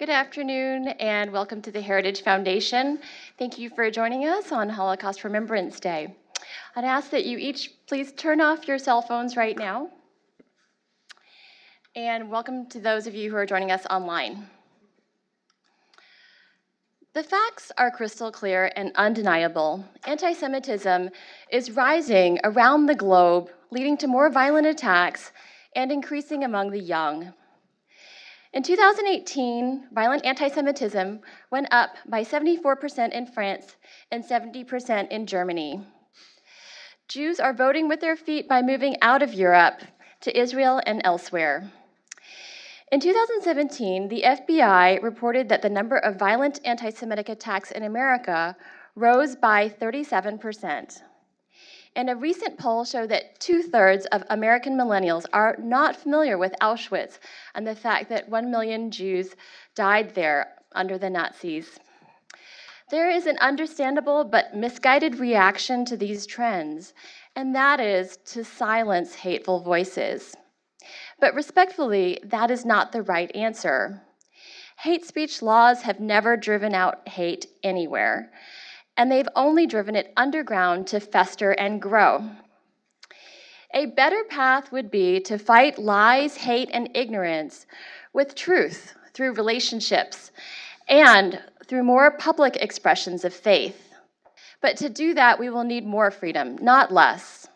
Good afternoon and welcome to the Heritage Foundation. Thank you for joining us on Holocaust Remembrance Day. I'd ask that you each please turn off your cell phones right now. And welcome to those of you who are joining us online. The facts are crystal clear and undeniable. Anti-Semitism is rising around the globe, leading to more violent attacks and increasing among the young. In 2018, violent anti-Semitism went up by 74% in France and 70% in Germany. Jews are voting with their feet by moving out of Europe to Israel and elsewhere. In 2017, the FBI reported that the number of violent anti-Semitic attacks in America rose by 37%. And a recent poll showed that 2/3 of American millennials are not familiar with Auschwitz and the fact that 1 million Jews died there under the Nazis. There is an understandable but misguided reaction to these trends, and that is to silence hateful voices. But respectfully, that is not the right answer. Hate speech laws have never driven out hate anywhere, and they've only driven it underground to fester and grow. A better path would be to fight lies, hate, and ignorance with truth through relationships and through more public expressions of faith. But to do that, we will need more freedom, not less.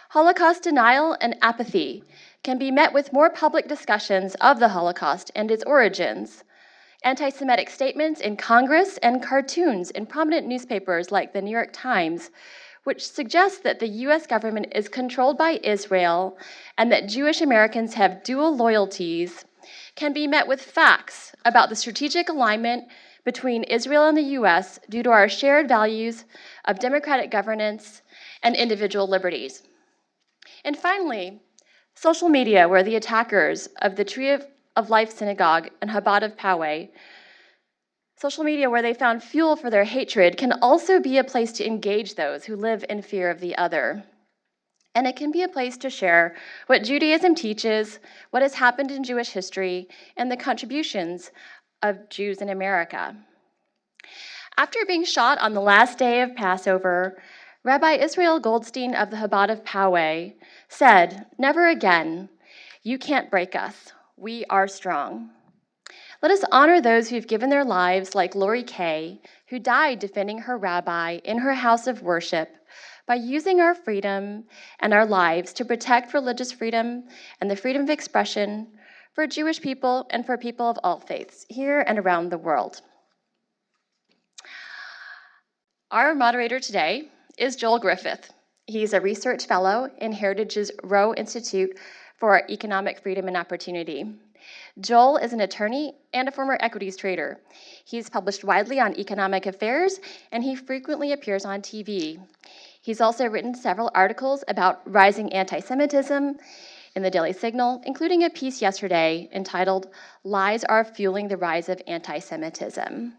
Holocaust denial and apathy can be met with more public discussions of the Holocaust and its origins, anti-Semitic statements in Congress, and cartoons in prominent newspapers like the New York Times, which suggest that the US government is controlled by Israel and that Jewish Americans have dual loyalties, can be met with facts about the strategic alignment between Israel and the US due to our shared values of democratic governance and individual liberties. And finally, social media, where the attackers of the Tree of Life Synagogue and Chabad of Poway, social media where they found fuel for their hatred, can also be a place to engage those who live in fear of the other. And it can be a place to share what Judaism teaches, what has happened in Jewish history, and the contributions of Jews in America. After being shot on the last day of Passover, Rabbi Israel Goldstein of the Chabad of Poway said, "Never again. You can't break us. We are strong." Let us honor those who've given their lives, like Lori Kay, who died defending her rabbi in her house of worship, by using our freedom and our lives to protect religious freedom and the freedom of expression for Jewish people and for people of all faiths, here and around the world. Our moderator today is Joel Griffith. He's a research fellow in Heritage's Rowe Institute for Economic Freedom and Opportunity. Joel is an attorney and a former equities trader. He's published widely on economic affairs, and he frequently appears on TV. He's also written several articles about rising anti-Semitism in the Daily Signal, including a piece yesterday entitled "Lies Are Fueling the Rise of Anti-Semitism."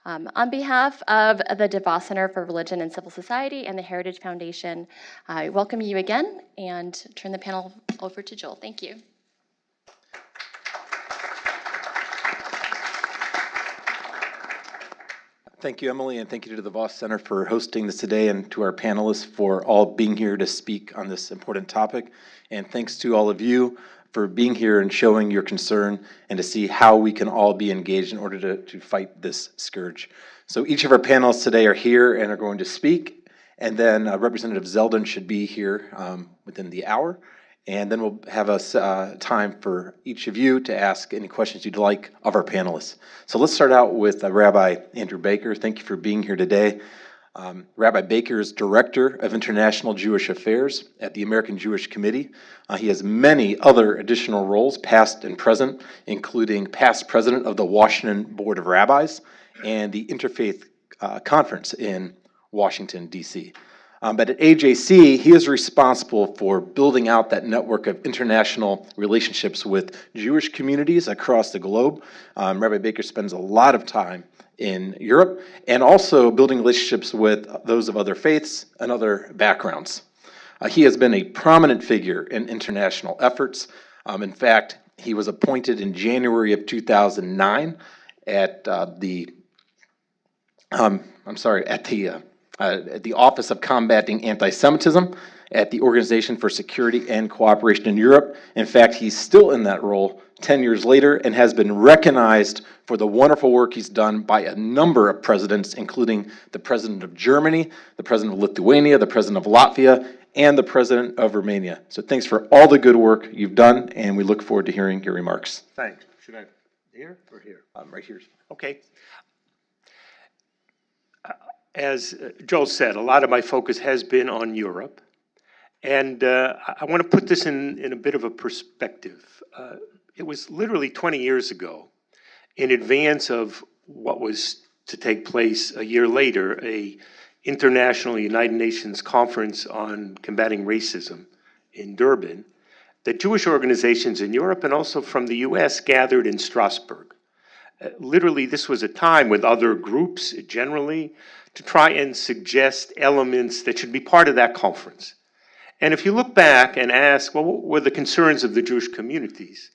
On behalf of the DeVos Center for Religion and Civil Society and the Heritage Foundation, I welcome you again and turn the panel over to Joel. Thank you. Thank you, Emily, and thank you to the DeVos Center for hosting this today, and to our panelists for all being here to speak on this important topic. And thanks to all of you for being here and showing your concern and to see how we can all be engaged in order to fight this scourge. So each of our panelists today are here and are going to speak, and then Representative Zeldin should be here within the hour. And then we'll have a time for each of you to ask any questions you'd like of our panelists. So let's start out with Rabbi Andrew Baker. Thank you for being here today. Rabbi Baker is Director of International Jewish Affairs at the American Jewish Committee. He has many other additional roles, past and present, including past president of the Washington Board of Rabbis and the Interfaith Conference in Washington, D.C. But at AJC, he is responsible for building out that network of international relationships with Jewish communities across the globe. Rabbi Baker spends a lot of time in Europe and also building relationships with those of other faiths and other backgrounds. He has been a prominent figure in international efforts. In fact, He was appointed in January of 2009 at at the Office of Combating Anti-Semitism at the Organization for Security and Cooperation in Europe. In fact, he's still in that role 10 years later and has been recognized for the wonderful work he's done by a number of presidents, including the President of Germany, the President of Lithuania, the President of Latvia, and the President of Romania. So thanks for all the good work you've done, and we look forward to hearing your remarks. Thanks. Should I, here or here? Right here. Okay. As Joel said, a lot of my focus has been on Europe. And I want to put this in a bit of a perspective. It was literally 20 years ago, in advance of what was to take place a year later, a International United Nations Conference on Combating Racism in Durban, that Jewish organizations in Europe and also from the US gathered in Strasbourg. Literally, this was a time with other groups generally to try and suggest elements that should be part of that conference. And if you look back and ask, well, what were the concerns of the Jewish communities?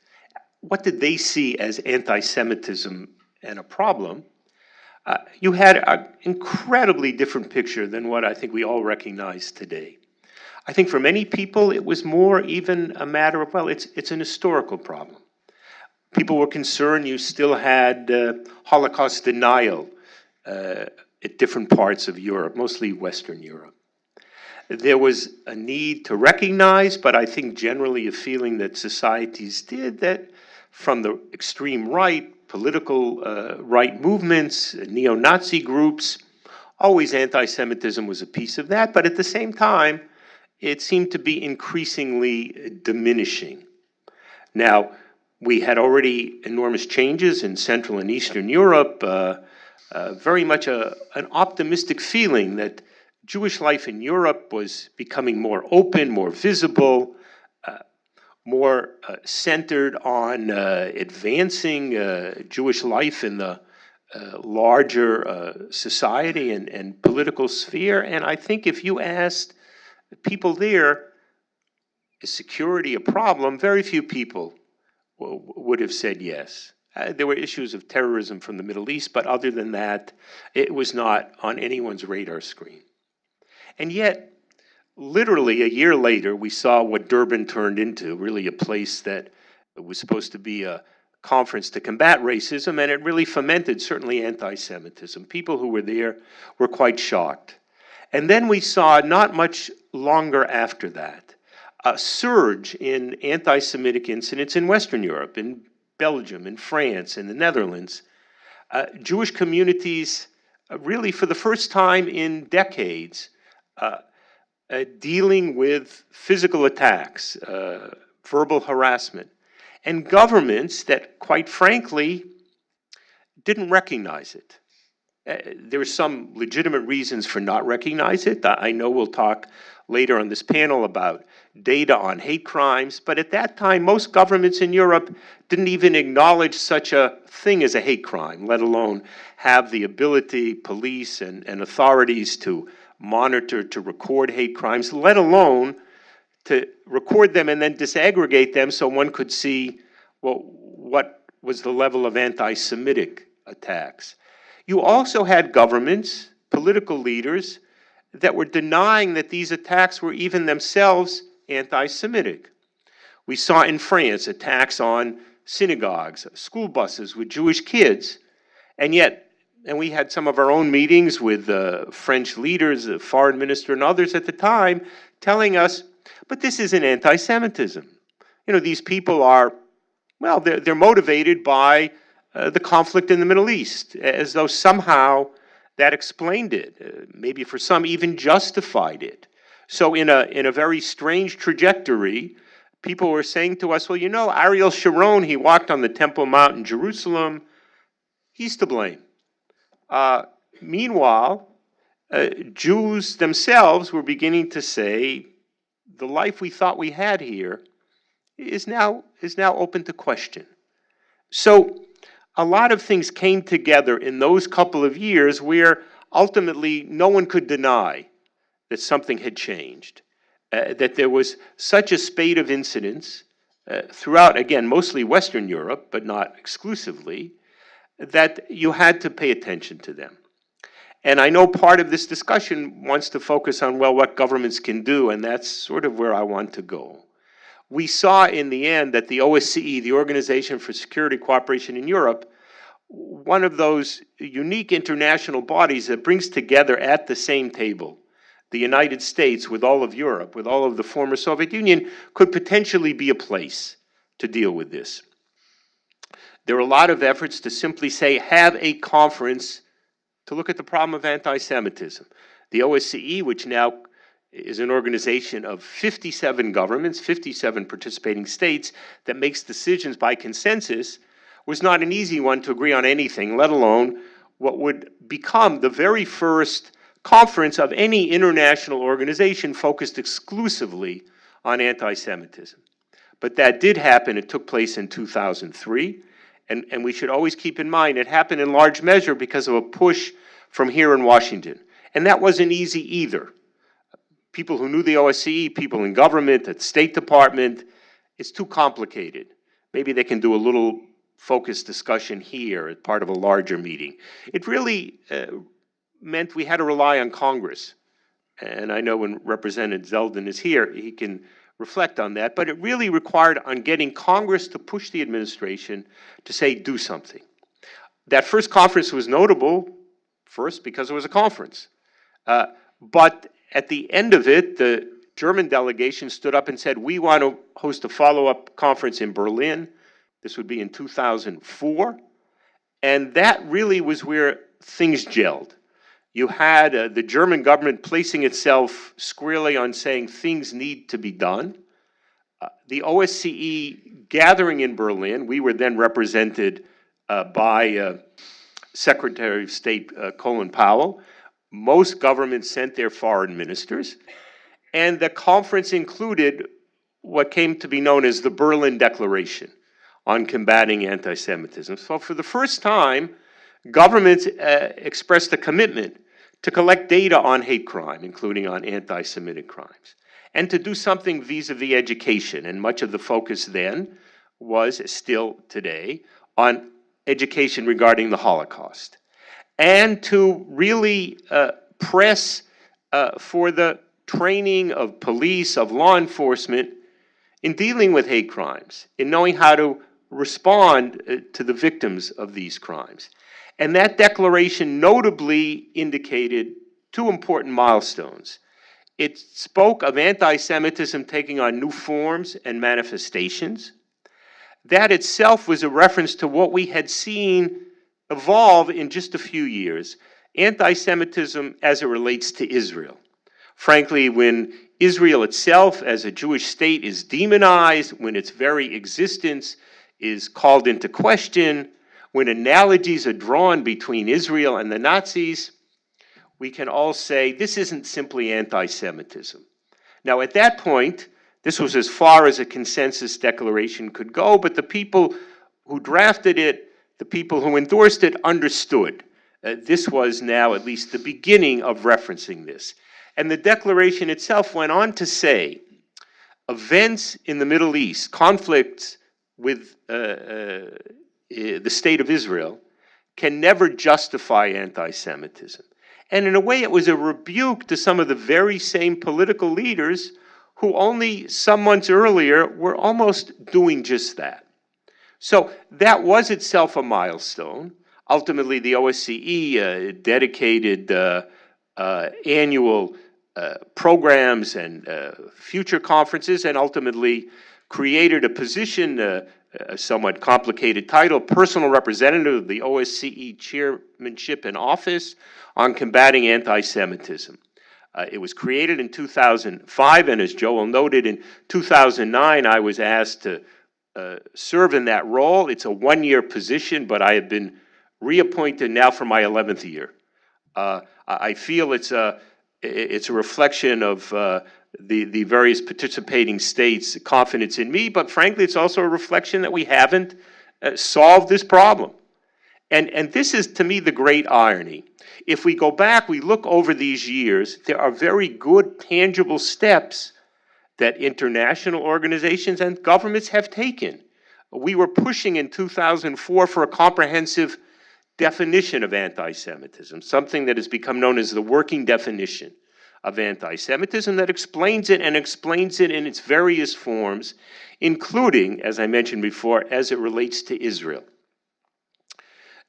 What did they see as anti-Semitism and a problem? You had an incredibly different picture than what I think we all recognize today. I think for many people, it was more even a matter of, well, it's an historical problem. People were concerned you still had Holocaust denial at different parts of Europe, mostly Western Europe. There was a need to recognize, but I think generally a feeling that societies did, that from the extreme right, political right movements, neo-Nazi groups, always anti-Semitism was a piece of that, but at the same time, it seemed to be increasingly diminishing. Now, we had already enormous changes in Central and Eastern Europe, very much an optimistic feeling that Jewish life in Europe was becoming more open, more visible, more centered on advancing Jewish life in the larger society and political sphere. And I think if you asked people there, is security a problem? Very few people would have said yes. There were issues of terrorism from the Middle East, but other than that, it was not on anyone's radar screen. And yet, literally a year later, we saw what Durban turned into, really a place that was supposed to be a conference to combat racism, and it really fomented certainly anti-Semitism. People who were there were quite shocked. And then we saw, not much longer after that, a surge in anti-Semitic incidents in Western Europe, in Belgium, in France, in the Netherlands. Jewish communities, really for the first time in decades, dealing with physical attacks, verbal harassment, and governments that, quite frankly, didn't recognize it. There are some legitimate reasons for not recognizing it. I know we'll talk later on this panel about data on hate crimes, but at that time, most governments in Europe didn't even acknowledge such a thing as a hate crime, let alone have the ability, police and authorities, to monitor, to record hate crimes, let alone to record them and then disaggregate them so one could see, well, what was the level of anti-Semitic attacks. You also had governments, political leaders, that were denying that these attacks were even themselves anti-Semitic. We saw in France attacks on synagogues, school buses with Jewish kids, and we had some of our own meetings with French leaders, the foreign minister and others at the time, telling us, but this isn't anti-Semitism. You know, these people are, well, they're motivated by the conflict in the Middle East, as though somehow that explained it, maybe for some even justified it. So in a very strange trajectory, people were saying to us, well, you know, Ariel Sharon, he walked on the Temple Mount in Jerusalem, he's to blame. Meanwhile, Jews themselves were beginning to say, the life we thought we had here is now open to question. So a lot of things came together in those couple of years where ultimately no one could deny that something had changed, that there was such a spate of incidents throughout, again, mostly Western Europe, but not exclusively, that you had to pay attention to them. And I know part of this discussion wants to focus on, well, what governments can do, and that's sort of where I want to go. We saw in the end that the OSCE, the Organization for Security Cooperation in Europe, one of those unique international bodies that brings together at the same table the United States with all of Europe, with all of the former Soviet Union, could potentially be a place to deal with this. There are a lot of efforts to simply say, have a conference to look at the problem of anti-Semitism. The OSCE, which now is an organization of 57 governments, 57 participating states that makes decisions by consensus, was not an easy one to agree on anything, let alone what would become the very first conference of any international organization focused exclusively on anti-Semitism. But that did happen. It took place in 2003. And we should always keep in mind it happened in large measure because of a push from here in Washington. And that wasn't easy either. People who knew the OSCE, people in government, at State Department, it's too complicated. Maybe they can do a little focused discussion here as part of a larger meeting. It really meant we had to rely on Congress. And I know when Representative Zeldin is here, he can reflect on that. But it really required on getting Congress to push the administration to say, do something. That first conference was notable, first, because it was a conference. But at the end of it, the German delegation stood up and said, we want to host a follow-up conference in Berlin. This would be in 2004. And that really was where things gelled. You had the German government placing itself squarely on saying things need to be done. The OSCE gathering in Berlin, we were then represented by Secretary of State Colin Powell. Most governments sent their foreign ministers. And the conference included what came to be known as the Berlin Declaration on combating anti-Semitism. So for the first time, governments expressed a commitment to collect data on hate crime, including on anti-Semitic crimes, and to do something vis-a-vis education. And much of the focus then was, still today, on education regarding the Holocaust. And to really press for the training of police, of law enforcement, in dealing with hate crimes, in knowing how to respond to the victims of these crimes. And that declaration notably indicated two important milestones. It spoke of anti-Semitism taking on new forms and manifestations. That itself was a reference to what we had seen evolve in just a few years, anti-Semitism as it relates to Israel. Frankly, when Israel itself as a Jewish state is demonized, when its very existence is called into question, when analogies are drawn between Israel and the Nazis, we can all say this isn't simply anti-Semitism. Now, at that point, this was as far as a consensus declaration could go, but the people who drafted it, the people who endorsed it, understood. This was now at least the beginning of referencing this. And the declaration itself went on to say, events in the Middle East, conflicts with the state of Israel, can never justify anti-Semitism. And in a way, it was a rebuke to some of the very same political leaders who only some months earlier were almost doing just that. So that was itself a milestone. Ultimately, the OSCE dedicated annual programs and future conferences, and ultimately created a position, a somewhat complicated title, personal representative of the OSCE chairmanship and office on combating anti-Semitism. It was created in 2005, and as Joel noted, in 2009, I was asked to serve in that role. It's a one-year position, but I have been reappointed now for my 11th year. I feel it's a reflection of the various participating states' confidence in me, but frankly, it's also a reflection that we haven't solved this problem. And this is, to me, the great irony. If we go back, we look over these years, there are very good, tangible steps that international organizations and governments have taken. We were pushing in 2004 for a comprehensive definition of anti-Semitism, something that has become known as the working definition of anti-Semitism that explains it and explains it in its various forms, including, as I mentioned before, as it relates to Israel.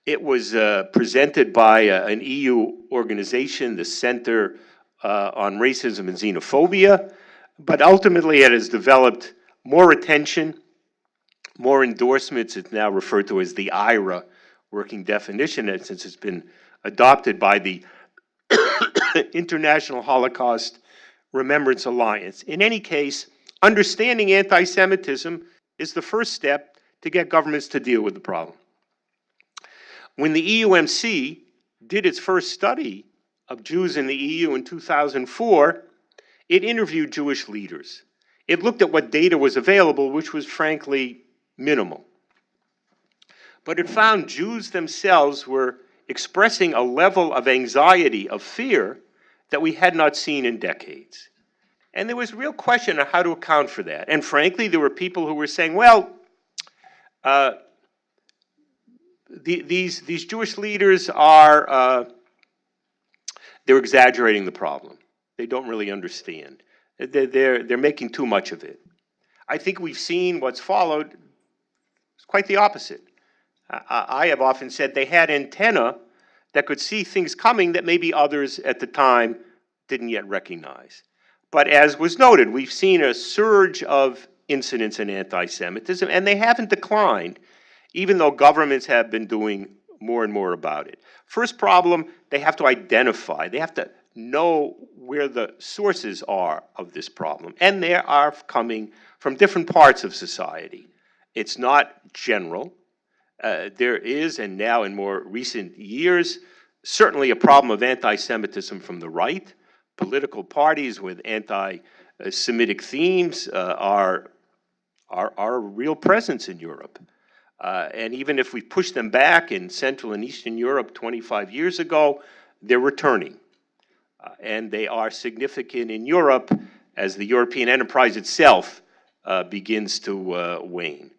It was presented by an EU organization, the Center on Racism and Xenophobia, but ultimately it has developed more attention, more endorsements. It's now referred to as the IRA working definition, and since it's been adopted by the International Holocaust Remembrance Alliance. In any case, understanding anti-Semitism is the first step to get governments to deal with the problem. When the EUMC did its first study of Jews in the EU in 2004, it interviewed Jewish leaders. It looked at what data was available, which was frankly minimal. But it found Jews themselves were expressing a level of anxiety, of fear, that we had not seen in decades. And there was real question on how to account for that. And frankly, there were people who were saying, well, these Jewish leaders are, they're exaggerating the problem. They don't really understand. They're making too much of it. I think we've seen what's followed. It's quite the opposite. I have often said they had antennae that could see things coming that maybe others at the time didn't yet recognize. But as was noted, we've seen a surge of incidents in anti-Semitism, and they haven't declined, even though governments have been doing more and more about it. First problem, they have to identify. They have to know where the sources are of this problem. And they are coming from different parts of society. It's not general. There is, and now in more recent years, certainly a problem of anti-Semitism from the right. Political parties with anti-Semitic themes are a real presence in Europe. And even if we push them back in Central and Eastern Europe 25 years ago, they're returning. And they are significant in Europe as the European enterprise itself begins to wane.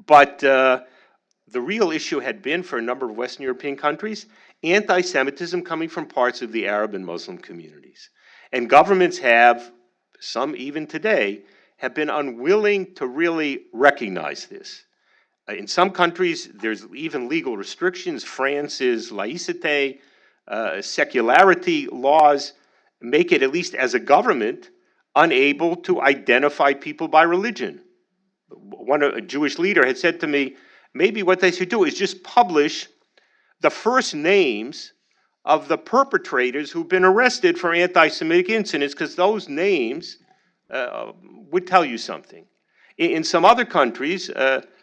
But the real issue had been, for a number of Western European countries, anti-Semitism coming from parts of the Arab and Muslim communities. And governments have, some even today, have been unwilling to really recognize this. In some countries, there's even legal restrictions. France's laïcité, secularity laws make it, at least as a government, unable to identify people by religion. A Jewish leader had said to me, maybe what they should do is just publish the first names of the perpetrators who've been arrested for anti-Semitic incidents, because those names would tell you something. In some other countries,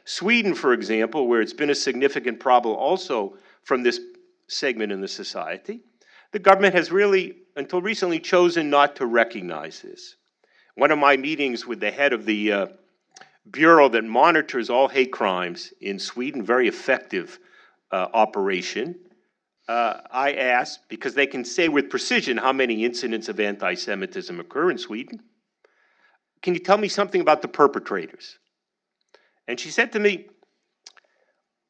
Sweden, for example, where it's been a significant problem also from this segment in the society, the government has really, until recently, chosen not to recognize this. One of my meetings with the head of the bureau that monitors all hate crimes in Sweden, very effective operation, I asked, because they can say with precision how many incidents of anti-Semitism occur in Sweden, can you tell me something about the perpetrators? And she said to me,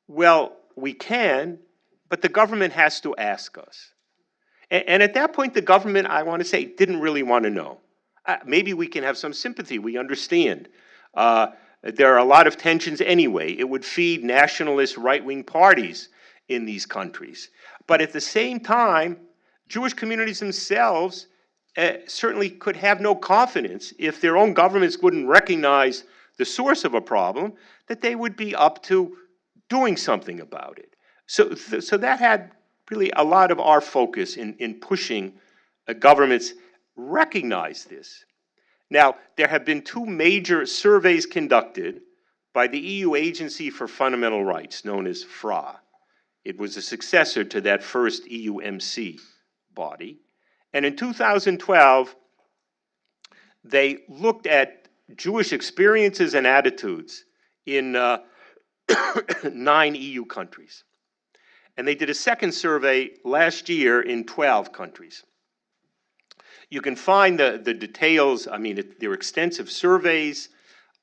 well, we can, but the government has to ask us. And at that point, the government, I want to say, didn't really want to know. Maybe we can have some sympathy. We understand. There are a lot of tensions anyway. It would feed nationalist right-wing parties in these countries. But at the same time, Jewish communities themselves certainly could have no confidence if their own governments wouldn't recognize the source of a problem, that they would be up to doing something about it. So that had really a lot of our focus in pushing governments recognize this. Now, there have been two major surveys conducted by the EU Agency for Fundamental Rights, known as FRA. It was a successor to that first EUMC body. And in 2012, they looked at Jewish experiences and attitudes in 9 EU countries. And they did a second survey last year in 12 countries. You can find the details. I mean, they're extensive surveys,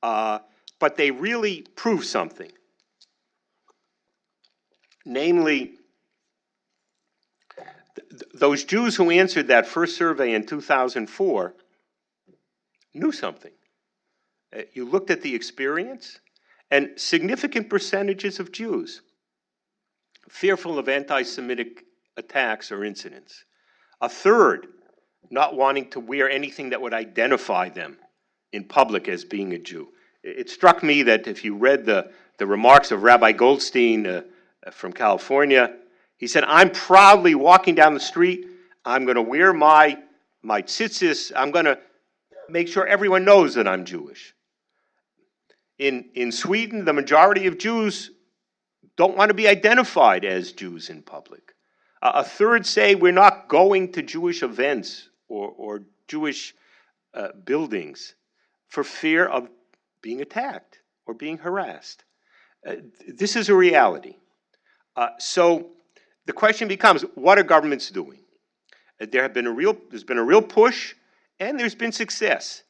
but they really prove something. Namely, those Jews who answered that first survey in 2004 knew something. You looked at the experience, and significant percentages of Jews fearful of anti-Semitic attacks or incidents. A third not wanting to wear anything that would identify them in public as being a Jew. It struck me that if you read the remarks of Rabbi Goldstein from California, he said, I'm proudly walking down the street, I'm going to wear my tzitzis, I'm going to make sure everyone knows that I'm Jewish. In Sweden, the majority of Jews don't want to be identified as Jews in public. A third say we're not going to Jewish events or Jewish buildings for fear of being attacked or being harassed. This is a reality. So the question becomes, what are governments doing? There's been a real push, and there's been success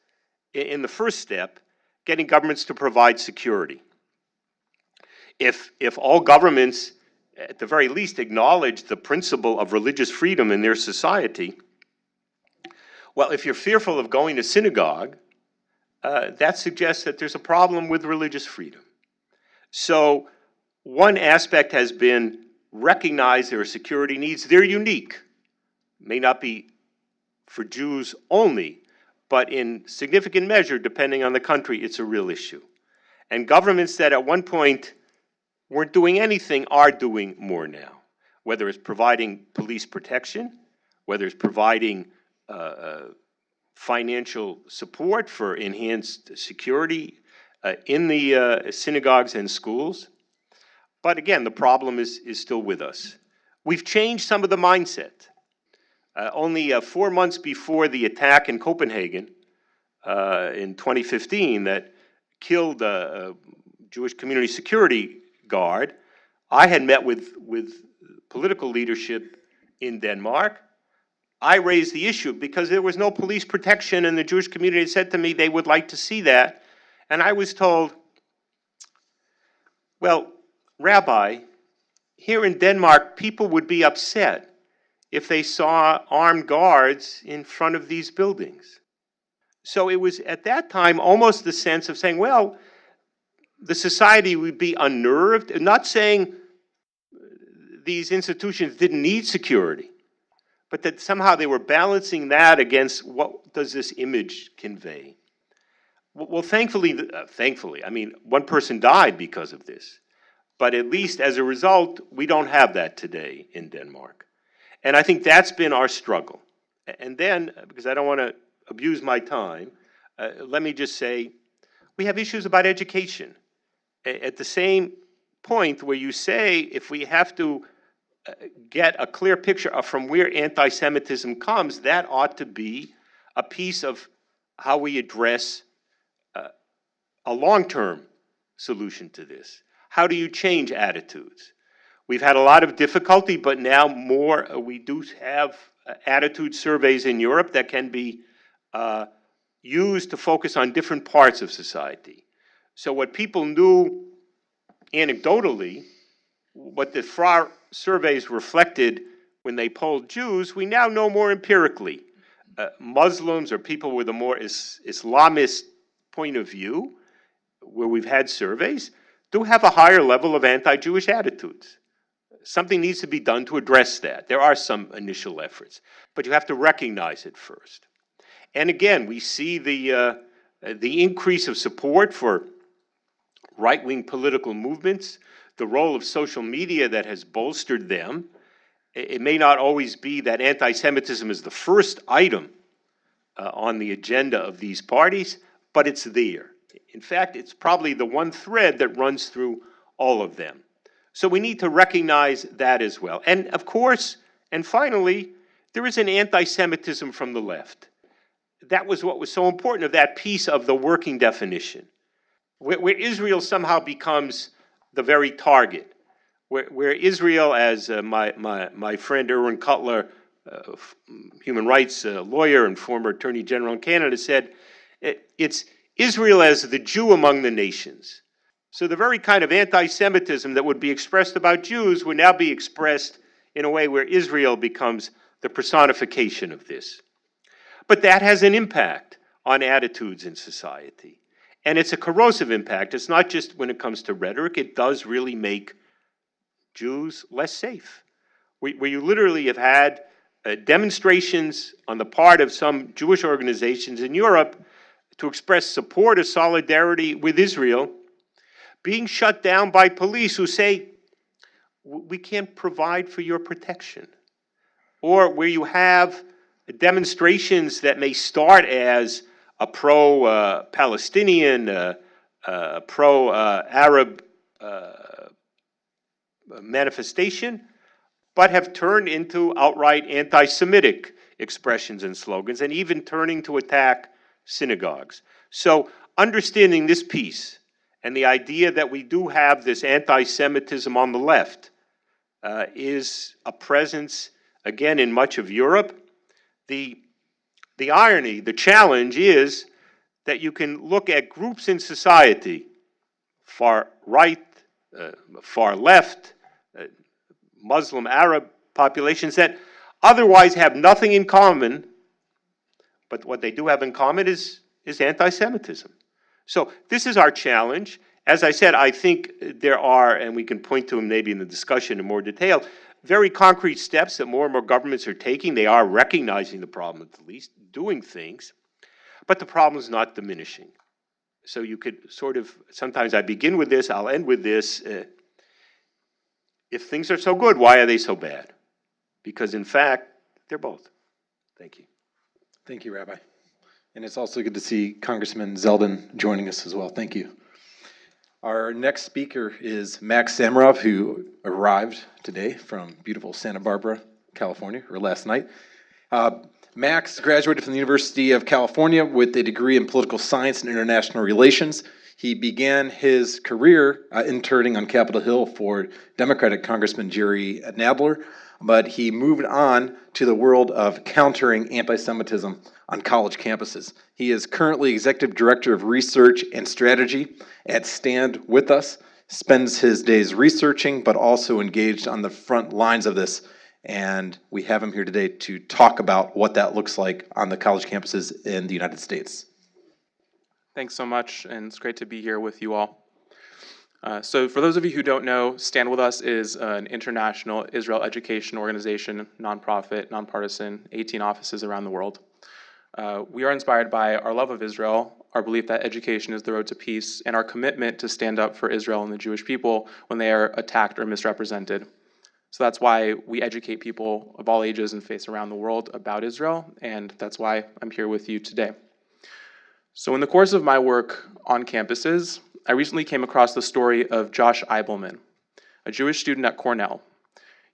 in the first step, getting governments to provide security. If all governments, at the very least, acknowledge the principle of religious freedom in their society, well, if you're fearful of going to synagogue, that suggests that there's a problem with religious freedom. So one aspect has been recognize there are security needs. They're unique. May not be for Jews only, but in significant measure, depending on the country, it's a real issue. And governments that at one point weren't doing anything are doing more now, whether it's providing police protection, whether it's providing financial support for enhanced security in the synagogues and schools. But again, the problem is still with us. We've changed some of the mindset. Only 4 months before the attack in Copenhagen in 2015 that killed a Jewish community security guard, I had met with political leadership in Denmark. I raised the issue because there was no police protection, and the Jewish community said to me they would like to see that. And I was told, well, Rabbi, here in Denmark, people would be upset if they saw armed guards in front of these buildings. So it was at that time almost the sense of saying, well, the society would be unnerved, not saying these institutions didn't need security, but that somehow they were balancing that against what does this image convey. Well, thankfully, I mean, one person died because of this, but at least as a result, we don't have that today in Denmark. And I think that's been our struggle. And then, because I don't want to abuse my time, let me just say, we have issues about education. At the same point where you say, if we have to get a clear picture of from where anti-Semitism comes, that ought to be a piece of how we address a long-term solution to this. How do you change attitudes? We've had a lot of difficulty, but now we do have attitude surveys in Europe that can be used to focus on different parts of society. So what people knew anecdotally, what the FRA surveys reflected when they polled Jews, we now know more empirically. Muslims or people with a more Islamist point of view, where we've had surveys, do have a higher level of anti-Jewish attitudes. Something needs to be done to address that. There are some initial efforts, but you have to recognize it first. And again, we see the increase of support for right-wing political movements, the role of social media that has bolstered them. It may not always be that anti-Semitism is the first item on the agenda of these parties, but it's there. In fact, it's probably the one thread that runs through all of them. So we need to recognize that as well. And of course, and finally, there is an anti-Semitism from the left. That was what was so important of that piece of the working definition, where Israel somehow becomes the very target, where Israel, as my friend Erwin Cutler human rights lawyer and former Attorney General in Canada, said it's Israel as the Jew among the nations. So the very kind of anti-Semitism that would be expressed about Jews would now be expressed in a way where Israel becomes the personification of this. But that has an impact on attitudes in society. And it's a corrosive impact. It's not just when it comes to rhetoric. It does really make Jews less safe. Where you literally have had demonstrations on the part of some Jewish organizations in Europe to express support or solidarity with Israel, being shut down by police who say, we can't provide for your protection. Or where you have demonstrations that may start as a pro-Palestinian, pro-Arab manifestation, but have turned into outright anti-Semitic expressions and slogans, and even turning to attack synagogues. So understanding this piece and the idea that we do have this anti-Semitism on the left is a presence, again, in much of Europe. The irony, the challenge is that you can look at groups in society, far right, far left, Muslim, Arab populations that otherwise have nothing in common, but what they do have in common is anti-Semitism. So this is our challenge. As I said, I think there are, and we can point to them maybe in the discussion in more detail, very concrete steps that more and more governments are taking. They are recognizing the problem, at least, doing things, but the problem is not diminishing. So you could sort of, sometimes I begin with this, I'll end with this. If things are so good, why are they so bad? Because in fact, they're both. Thank you. Thank you, Rabbi. And it's also good to see Congressman Zeldin joining us as well. Thank you. Our next speaker is Max Samarov, who arrived today from beautiful Santa Barbara, California, or last night. Max graduated from the University of California with a degree in political science and international relations. He began his career interning on Capitol Hill for Democratic Congressman Jerry Nadler, but he moved on to the world of countering anti-Semitism on college campuses. He is currently Executive Director of Research and Strategy at Stand With Us, spends his days researching, but also engaged on the front lines of this. And we have him here today to talk about what that looks like on the college campuses in the United States. Thanks so much, and it's great to be here with you all. So for those of you who don't know, Stand With Us is an international Israel education organization, nonprofit, nonpartisan, 18 offices around the world. We are inspired by our love of Israel, our belief that education is the road to peace, and our commitment to stand up for Israel and the Jewish people when they are attacked or misrepresented. So that's why we educate people of all ages and faiths around the world about Israel, and that's why I'm here with you today. So in the course of my work on campuses, I recently came across the story of Josh Eibelman, a Jewish student at Cornell.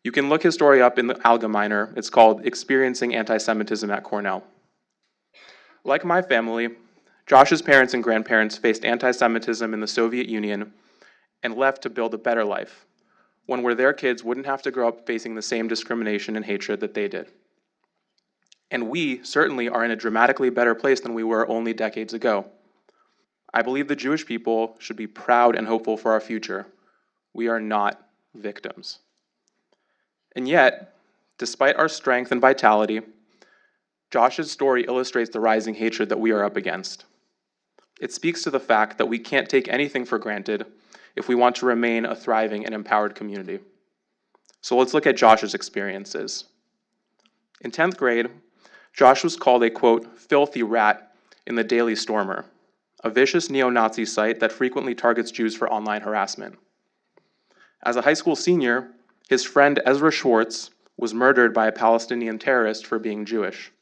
You can look his story up in the Allgemeiner. It's called Experiencing Anti-Semitism at Cornell. Like my family, Josh's parents and grandparents faced anti-Semitism in the Soviet Union and left to build a better life, one where their kids wouldn't have to grow up facing the same discrimination and hatred that they did. And we certainly are in a dramatically better place than we were only decades ago. I believe the Jewish people should be proud and hopeful for our future. We are not victims. And yet, despite our strength and vitality, Josh's story illustrates the rising hatred that we are up against. It speaks to the fact that we can't take anything for granted if we want to remain a thriving and empowered community. So let's look at Josh's experiences. In 10th grade, Josh was called a, quote, filthy rat in the Daily Stormer, a vicious neo-Nazi site that frequently targets Jews for online harassment. As a high school senior, his friend Ezra Schwartz was murdered by a Palestinian terrorist for being Jewish.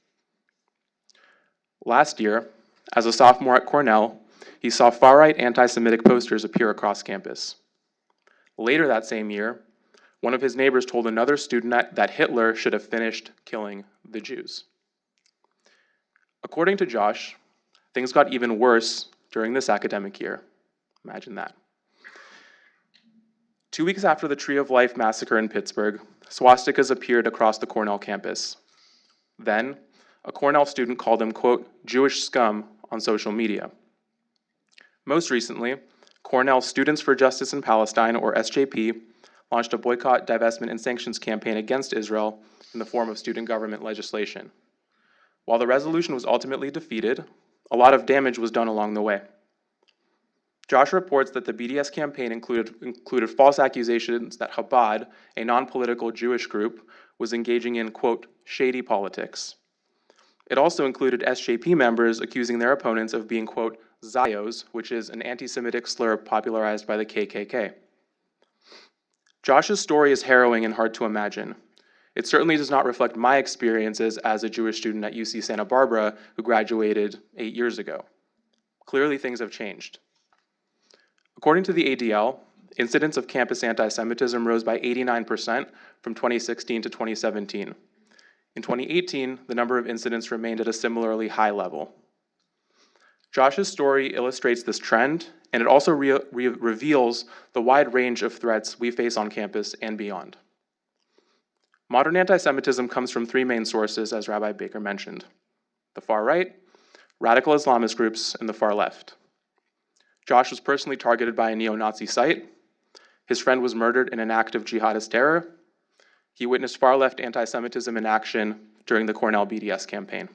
Last year, as a sophomore at Cornell, he saw far-right anti-Semitic posters appear across campus. Later that same year, one of his neighbors told another student that Hitler should have finished killing the Jews. According to Josh, things got even worse during this academic year. Imagine that. 2 weeks after the Tree of Life massacre in Pittsburgh, swastikas appeared across the Cornell campus. Then, a Cornell student called him, quote, Jewish scum on social media. Most recently, Cornell Students for Justice in Palestine, or SJP, launched a boycott, divestment, and sanctions campaign against Israel in the form of student government legislation. While the resolution was ultimately defeated, a lot of damage was done along the way. Josh reports that the BDS campaign included false accusations that Chabad, a non-political Jewish group, was engaging in, quote, shady politics. It also included SJP members accusing their opponents of being, quote, Zios, which is an anti-Semitic slur popularized by the KKK. Josh's story is harrowing and hard to imagine. It certainly does not reflect my experiences as a Jewish student at UC Santa Barbara who graduated 8 years ago. Clearly, things have changed. According to the ADL, incidents of campus anti-Semitism rose by 89% from 2016 to 2017. In 2018, the number of incidents remained at a similarly high level. Josh's story illustrates this trend, and it also reveals the wide range of threats we face on campus and beyond. Modern anti-Semitism comes from three main sources, as Rabbi Baker mentioned: the far right, radical Islamist groups, and the far left. Josh was personally targeted by a neo-Nazi site. His friend was murdered in an act of jihadist terror. He witnessed far-left anti-Semitism in action during the Cornell BDS campaign.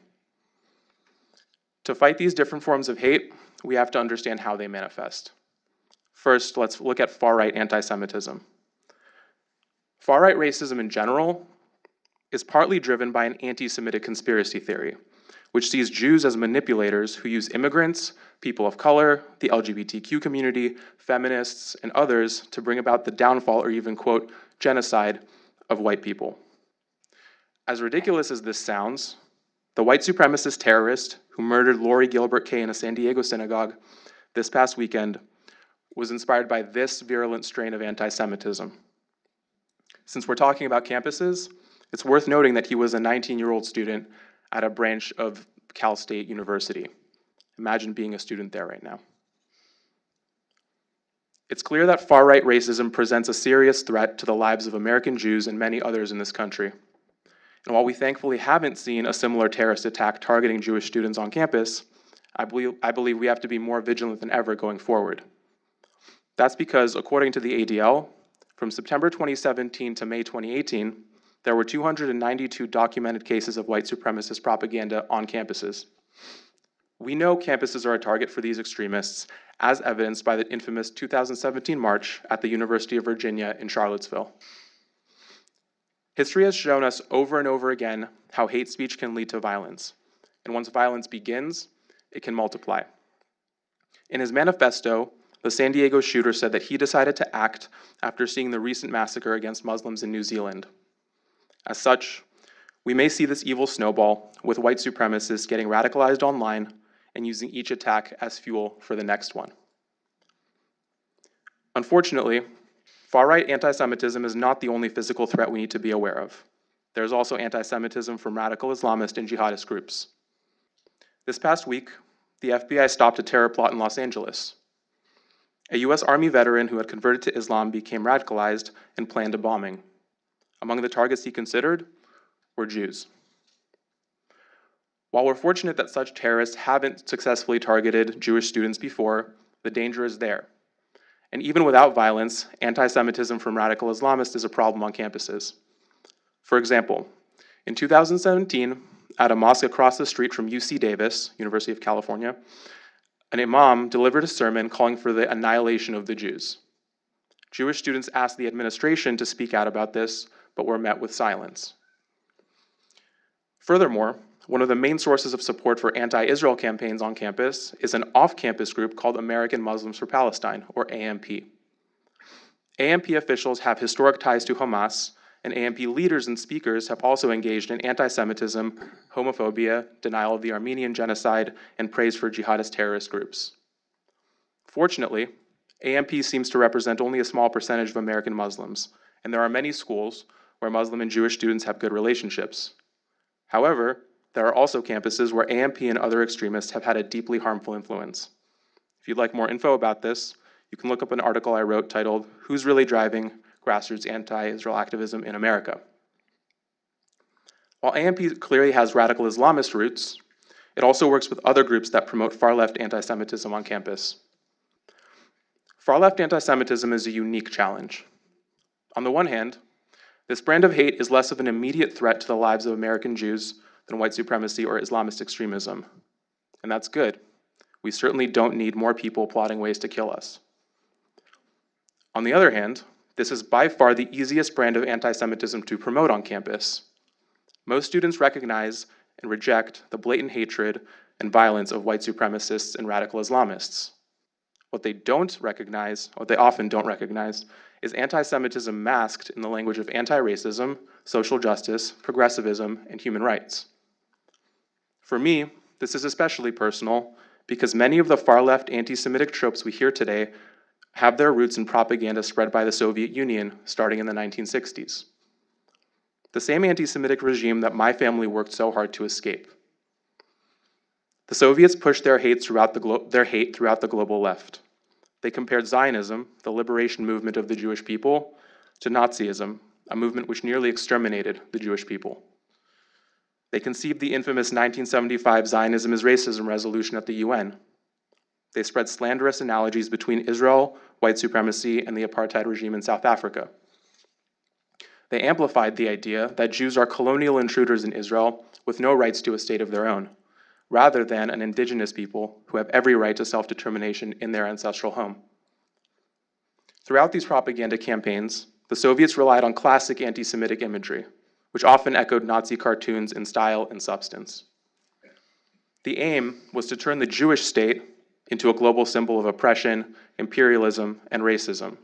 To fight these different forms of hate, we have to understand how they manifest. First, let's look at far-right anti-Semitism. Far-right racism in general is partly driven by an anti-Semitic conspiracy theory, which sees Jews as manipulators who use immigrants, people of color, the LGBTQ community, feminists, and others to bring about the downfall or even, quote, genocide of white people. As ridiculous as this sounds, the white supremacist terrorist who murdered Lori Gilbert Kay in a San Diego synagogue this past weekend was inspired by this virulent strain of anti-Semitism. Since we're talking about campuses, it's worth noting that he was a 19-year-old student at a branch of Cal State University. Imagine being a student there right now. It's clear that far-right racism presents a serious threat to the lives of American Jews and many others in this country. And while we thankfully haven't seen a similar terrorist attack targeting Jewish students on campus, I believe we have to be more vigilant than ever going forward. That's because, according to the ADL, from September 2017 to May 2018, there were 292 documented cases of white supremacist propaganda on campuses. We know campuses are a target for these extremists, as evidenced by the infamous 2017 march at the University of Virginia in Charlottesville. History has shown us over and over again how hate speech can lead to violence, and once violence begins, it can multiply. In his manifesto, the San Diego shooter said that he decided to act after seeing the recent massacre against Muslims in New Zealand. As such, we may see this evil snowball, with white supremacists getting radicalized online and using each attack as fuel for the next one. Unfortunately, far-right anti-Semitism is not the only physical threat we need to be aware of. There's also anti-Semitism from radical Islamist and jihadist groups. This past week, the FBI stopped a terror plot in Los Angeles. A US Army veteran who had converted to Islam became radicalized and planned a bombing. Among the targets he considered were Jews. While we're fortunate that such terrorists haven't successfully targeted Jewish students before, the danger is there. And even without violence, anti-Semitism from radical Islamists is a problem on campuses. For example, in 2017, at a mosque across the street from UC Davis, University of California, an imam delivered a sermon calling for the annihilation of the Jews. Jewish students asked the administration to speak out about this, but were met with silence. Furthermore, one of the main sources of support for anti-Israel campaigns on campus is an off-campus group called American Muslims for Palestine, or AMP. AMP officials have historic ties to Hamas, and AMP leaders and speakers have also engaged in anti-Semitism, homophobia, denial of the Armenian genocide, and praise for jihadist terrorist groups. Fortunately, AMP seems to represent only a small percentage of American Muslims, and there are many schools where Muslim and Jewish students have good relationships. However, there are also campuses where AMP and other extremists have had a deeply harmful influence. If you'd like more info about this, you can look up an article I wrote titled, "Who's Really Driving Grassroots Anti-Israel Activism in America?" While AMP clearly has radical Islamist roots, it also works with other groups that promote far-left anti-Semitism on campus. Far-left anti-Semitism is a unique challenge. On the one hand, this brand of hate is less of an immediate threat to the lives of American Jews than white supremacy or Islamist extremism. And that's good. We certainly don't need more people plotting ways to kill us. On the other hand, this is by far the easiest brand of anti-Semitism to promote on campus. Most students recognize and reject the blatant hatred and violence of white supremacists and radical Islamists. What they often don't recognize, is anti-Semitism masked in the language of anti-racism, social justice, progressivism, and human rights. For me, this is especially personal because many of the far-left anti-Semitic tropes we hear today have their roots in propaganda spread by the Soviet Union starting in the 1960s. The same anti-Semitic regime that my family worked so hard to escape. The Soviets pushed their hate throughout the global left. They compared Zionism, the liberation movement of the Jewish people, to Nazism, a movement which nearly exterminated the Jewish people. They conceived the infamous 1975 Zionism is Racism resolution at the UN. They spread slanderous analogies between Israel, white supremacy, and the apartheid regime in South Africa. They amplified the idea that Jews are colonial intruders in Israel with no rights to a state of their own, rather than an indigenous people who have every right to self-determination in their ancestral home. Throughout these propaganda campaigns, the Soviets relied on classic anti-Semitic imagery, which often echoed Nazi cartoons in style and substance. The aim was to turn the Jewish state into a global symbol of oppression, imperialism, and racism,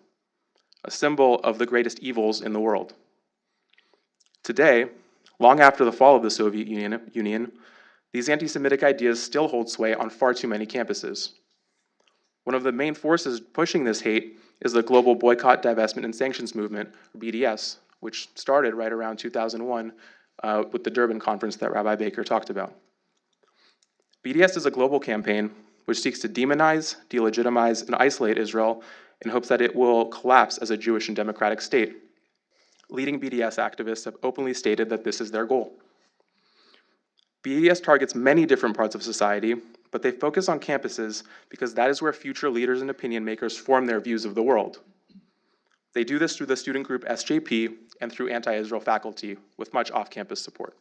a symbol of the greatest evils in the world. Today, long after the fall of the Soviet Union, these anti-Semitic ideas still hold sway on far too many campuses. One of the main forces pushing this hate is the global boycott, divestment, and sanctions movement, or BDS, which started right around 2001 with the Durban conference that Rabbi Baker talked about. BDS is a global campaign which seeks to demonize, delegitimize, and isolate Israel in hopes that it will collapse as a Jewish and democratic state. Leading BDS activists have openly stated that this is their goal. BDS targets many different parts of society, but they focus on campuses because that is where future leaders and opinion makers form their views of the world. They do this through the student group SJP and through anti-Israel faculty with much off-campus support.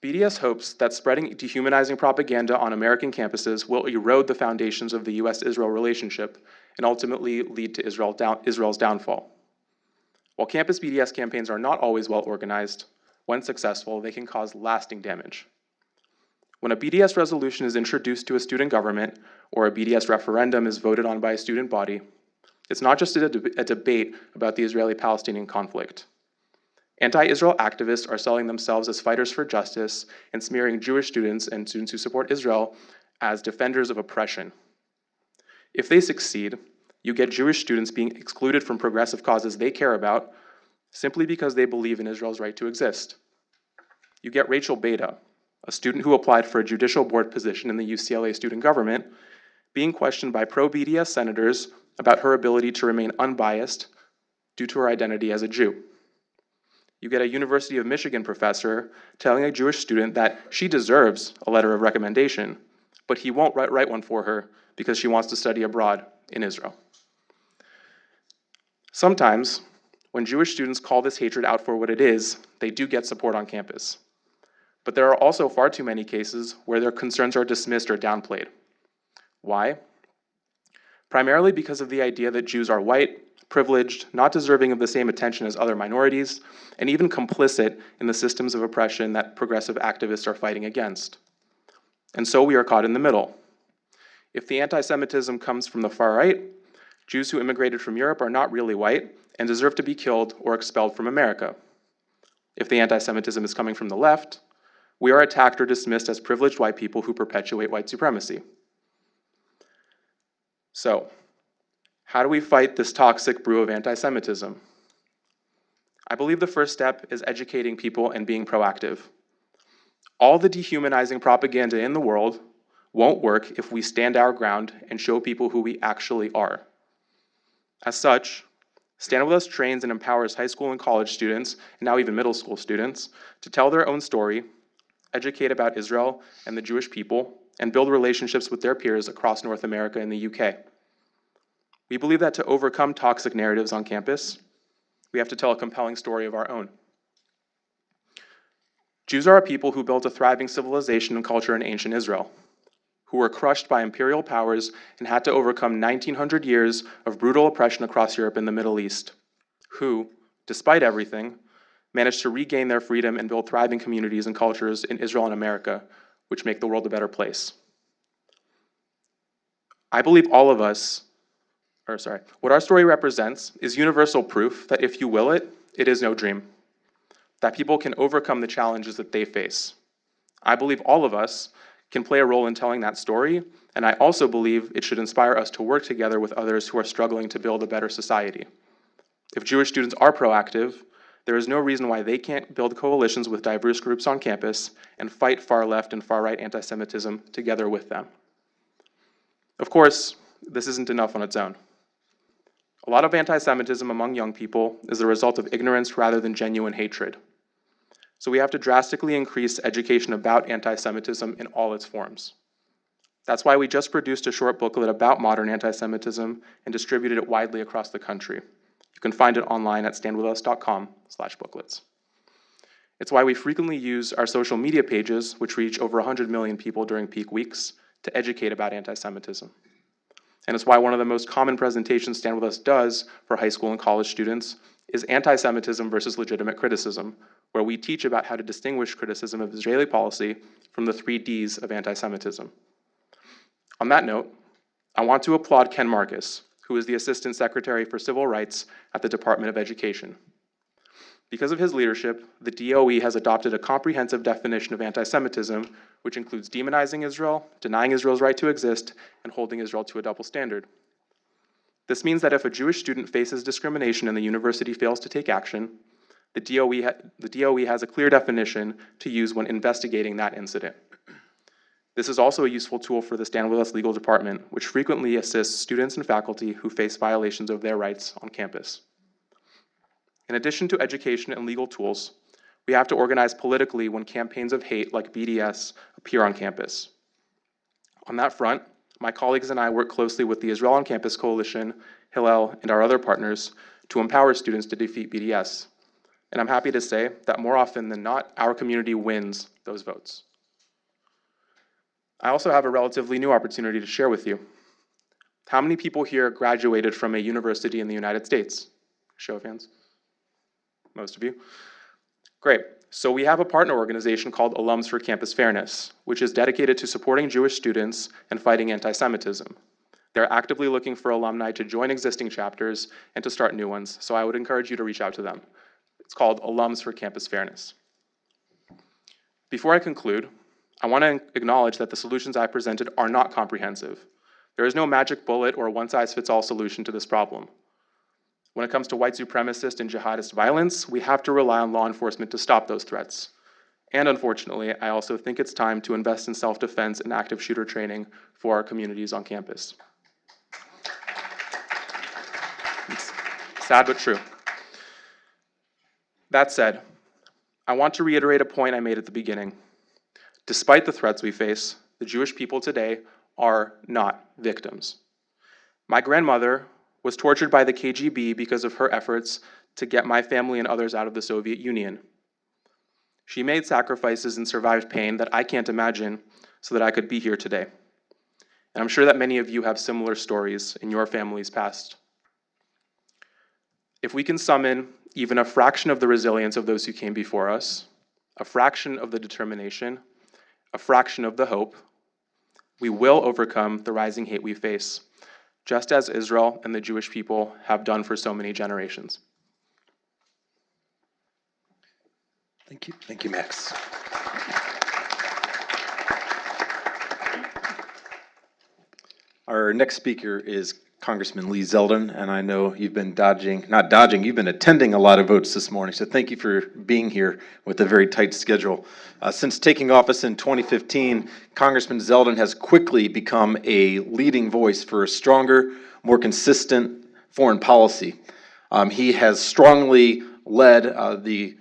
BDS hopes that spreading dehumanizing propaganda on American campuses will erode the foundations of the US-Israel relationship and ultimately lead to Israel's downfall. While campus BDS campaigns are not always well organized, when successful, they can cause lasting damage. When a BDS resolution is introduced to a student government or a BDS referendum is voted on by a student body, it's not just a debate about the Israeli-Palestinian conflict. Anti-Israel activists are selling themselves as fighters for justice and smearing Jewish students and students who support Israel as defenders of oppression. If they succeed, you get Jewish students being excluded from progressive causes they care about simply because they believe in Israel's right to exist. You get Rachel Beda, a student who applied for a judicial board position in the UCLA student government, being questioned by pro-BDS senators about her ability to remain unbiased due to her identity as a Jew. You get a University of Michigan professor telling a Jewish student that she deserves a letter of recommendation, but he won't write one for her because she wants to study abroad in Israel. Sometimes, when Jewish students call this hatred out for what it is, they do get support on campus. But there are also far too many cases where their concerns are dismissed or downplayed. Why? Primarily because of the idea that Jews are white, privileged, not deserving of the same attention as other minorities, and even complicit in the systems of oppression that progressive activists are fighting against. And so we are caught in the middle. If the anti-Semitism comes from the far right, Jews who immigrated from Europe are not really white and deserve to be killed or expelled from America. If the anti-Semitism is coming from the left, we are attacked or dismissed as privileged white people who perpetuate white supremacy. So, how do we fight this toxic brew of anti-Semitism? I believe the first step is educating people and being proactive. All the dehumanizing propaganda in the world won't work if we stand our ground and show people who we actually are. As such, Stand With Us trains and empowers high school and college students, and now even middle school students, to tell their own story, educate about Israel and the Jewish people, and build relationships with their peers across North America and the UK. We believe that to overcome toxic narratives on campus, we have to tell a compelling story of our own. Jews are a people who built a thriving civilization and culture in ancient Israel, who were crushed by imperial powers and had to overcome 1900 years of brutal oppression across Europe and the Middle East, who, despite everything, managed to regain their freedom and build thriving communities and cultures in Israel and America, which make the world a better place. I believe what our story represents is universal proof that if you will it, it is no dream, that people can overcome the challenges that they face. I believe all of us can play a role in telling that story, and I also believe it should inspire us to work together with others who are struggling to build a better society. If Jewish students are proactive, there is no reason why they can't build coalitions with diverse groups on campus and fight far left and far right anti-Semitism together with them. Of course, this isn't enough on its own. A lot of anti-Semitism among young people is the result of ignorance rather than genuine hatred. So we have to drastically increase education about anti-Semitism in all its forms. That's why we just produced a short booklet about modern anti-Semitism and distributed it widely across the country. You can find it online at standwithus.com/booklets. It's why we frequently use our social media pages, which reach over 100 million people during peak weeks, to educate about anti-Semitism. And it's why one of the most common presentations Stand With Us does for high school and college students is anti-Semitism versus legitimate criticism, where we teach about how to distinguish criticism of Israeli policy from the 3 Ds of anti-Semitism. On that note, I want to applaud Ken Marcus, who is the Assistant Secretary for Civil Rights at the Department of Education. Because of his leadership, the DOE has adopted a comprehensive definition of anti-Semitism, which includes demonizing Israel, denying Israel's right to exist, and holding Israel to a double standard. This means that if a Jewish student faces discrimination and the university fails to take action, the DOE has a clear definition to use when investigating that incident. This is also a useful tool for the Stand With Us legal department, which frequently assists students and faculty who face violations of their rights on campus. In addition to education and legal tools, we have to organize politically when campaigns of hate like BDS appear on campus. On that front, my colleagues and I work closely with the Israel on Campus Coalition, Hillel, and our other partners to empower students to defeat BDS. And I'm happy to say that more often than not, our community wins those votes. I also have a relatively new opportunity to share with you. How many people here graduated from a university in the United States? Show of hands. Most of you. Great. So we have a partner organization called Alums for Campus Fairness, which is dedicated to supporting Jewish students and fighting anti-Semitism. They're actively looking for alumni to join existing chapters and to start new ones, so I would encourage you to reach out to them. It's called Alums for Campus Fairness. Before I conclude, I want to acknowledge that the solutions I presented are not comprehensive. There is no magic bullet or one-size-fits-all solution to this problem. When it comes to white supremacist and jihadist violence, we have to rely on law enforcement to stop those threats. And unfortunately, I also think it's time to invest in self-defense and active shooter training for our communities on campus. It's sad but true. That said, I want to reiterate a point I made at the beginning. Despite the threats we face, the Jewish people today are not victims. My grandmother was tortured by the KGB because of her efforts to get my family and others out of the Soviet Union. She made sacrifices and survived pain that I can't imagine so that I could be here today. And I'm sure that many of you have similar stories in your family's past. If we can summon even a fraction of the resilience of those who came before us, a fraction of the determination, a fraction of the hope, we will overcome the rising hate we face, just as Israel and the Jewish people have done for so many generations. Thank you, Max. Our next speaker is Congressman Lee Zeldin, and I know you've been you've been attending a lot of votes this morning, so thank you for being here with a very tight schedule. Since taking office in 2015, Congressman Zeldin has quickly become a leading voice for a stronger, more consistent foreign policy. He has strongly led the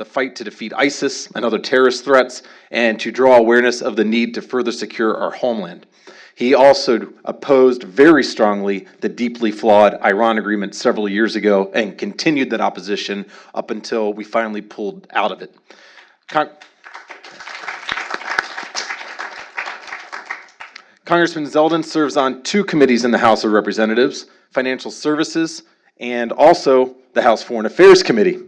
fight to defeat ISIS and other terrorist threats and to draw awareness of the need to further secure our homeland. He also opposed very strongly the deeply flawed Iran agreement several years ago and continued that opposition up until we finally pulled out of it. Congressman Zeldin serves on 2 committees in the House of Representatives, Financial Services, and also the House Foreign Affairs Committee.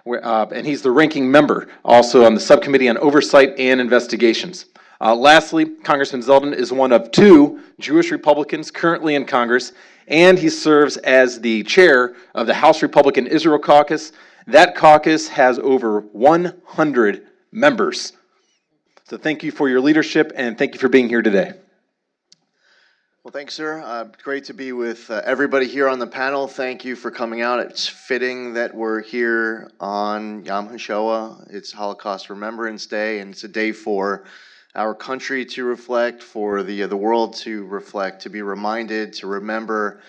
And he's the ranking member, also on the Subcommittee on Oversight and Investigations. Lastly, Congressman Zeldin is one of 2 Jewish Republicans currently in Congress, and he serves as the chair of the House Republican Israel Caucus. That caucus has over 100 members. So thank you for your leadership, and thank you for being here today. Well, thanks, sir. Great to be with everybody here on the panel. Thank you for coming out. It's fitting that we're here on Yom HaShoah. It's Holocaust Remembrance Day, and it's a day for our country to reflect, for the world to reflect, to be reminded, to remember,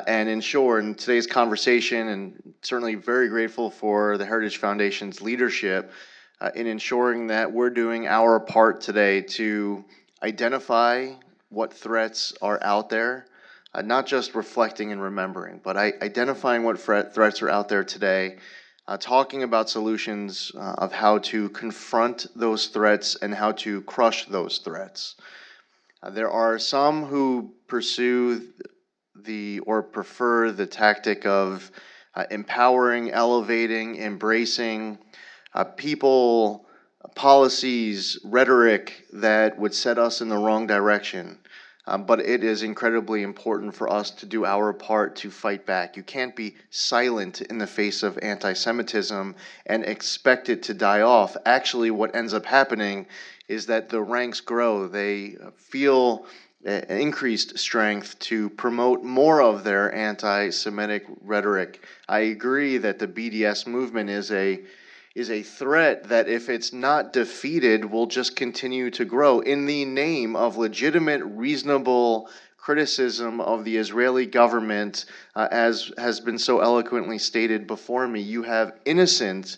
and ensure in today's conversation, and certainly very grateful for the Heritage Foundation's leadership in ensuring that we're doing our part today to identify what threats are out there, not just reflecting and remembering, but identifying what threats are out there today, talking about solutions of how to confront those threats and how to crush those threats. There are some who pursue or prefer the tactic of empowering, elevating, embracing people, policies, rhetoric that would set us in the wrong direction. But it is incredibly important for us to do our part to fight back. You can't be silent in the face of anti-Semitism and expect it to die off. Actually, what ends up happening is that the ranks grow. They feel increased strength to promote more of their anti-Semitic rhetoric. I agree that the BDS movement is a threat that, if it's not defeated, will just continue to grow in the name of legitimate, reasonable criticism of the Israeli government, as has been so eloquently stated before me. You have innocent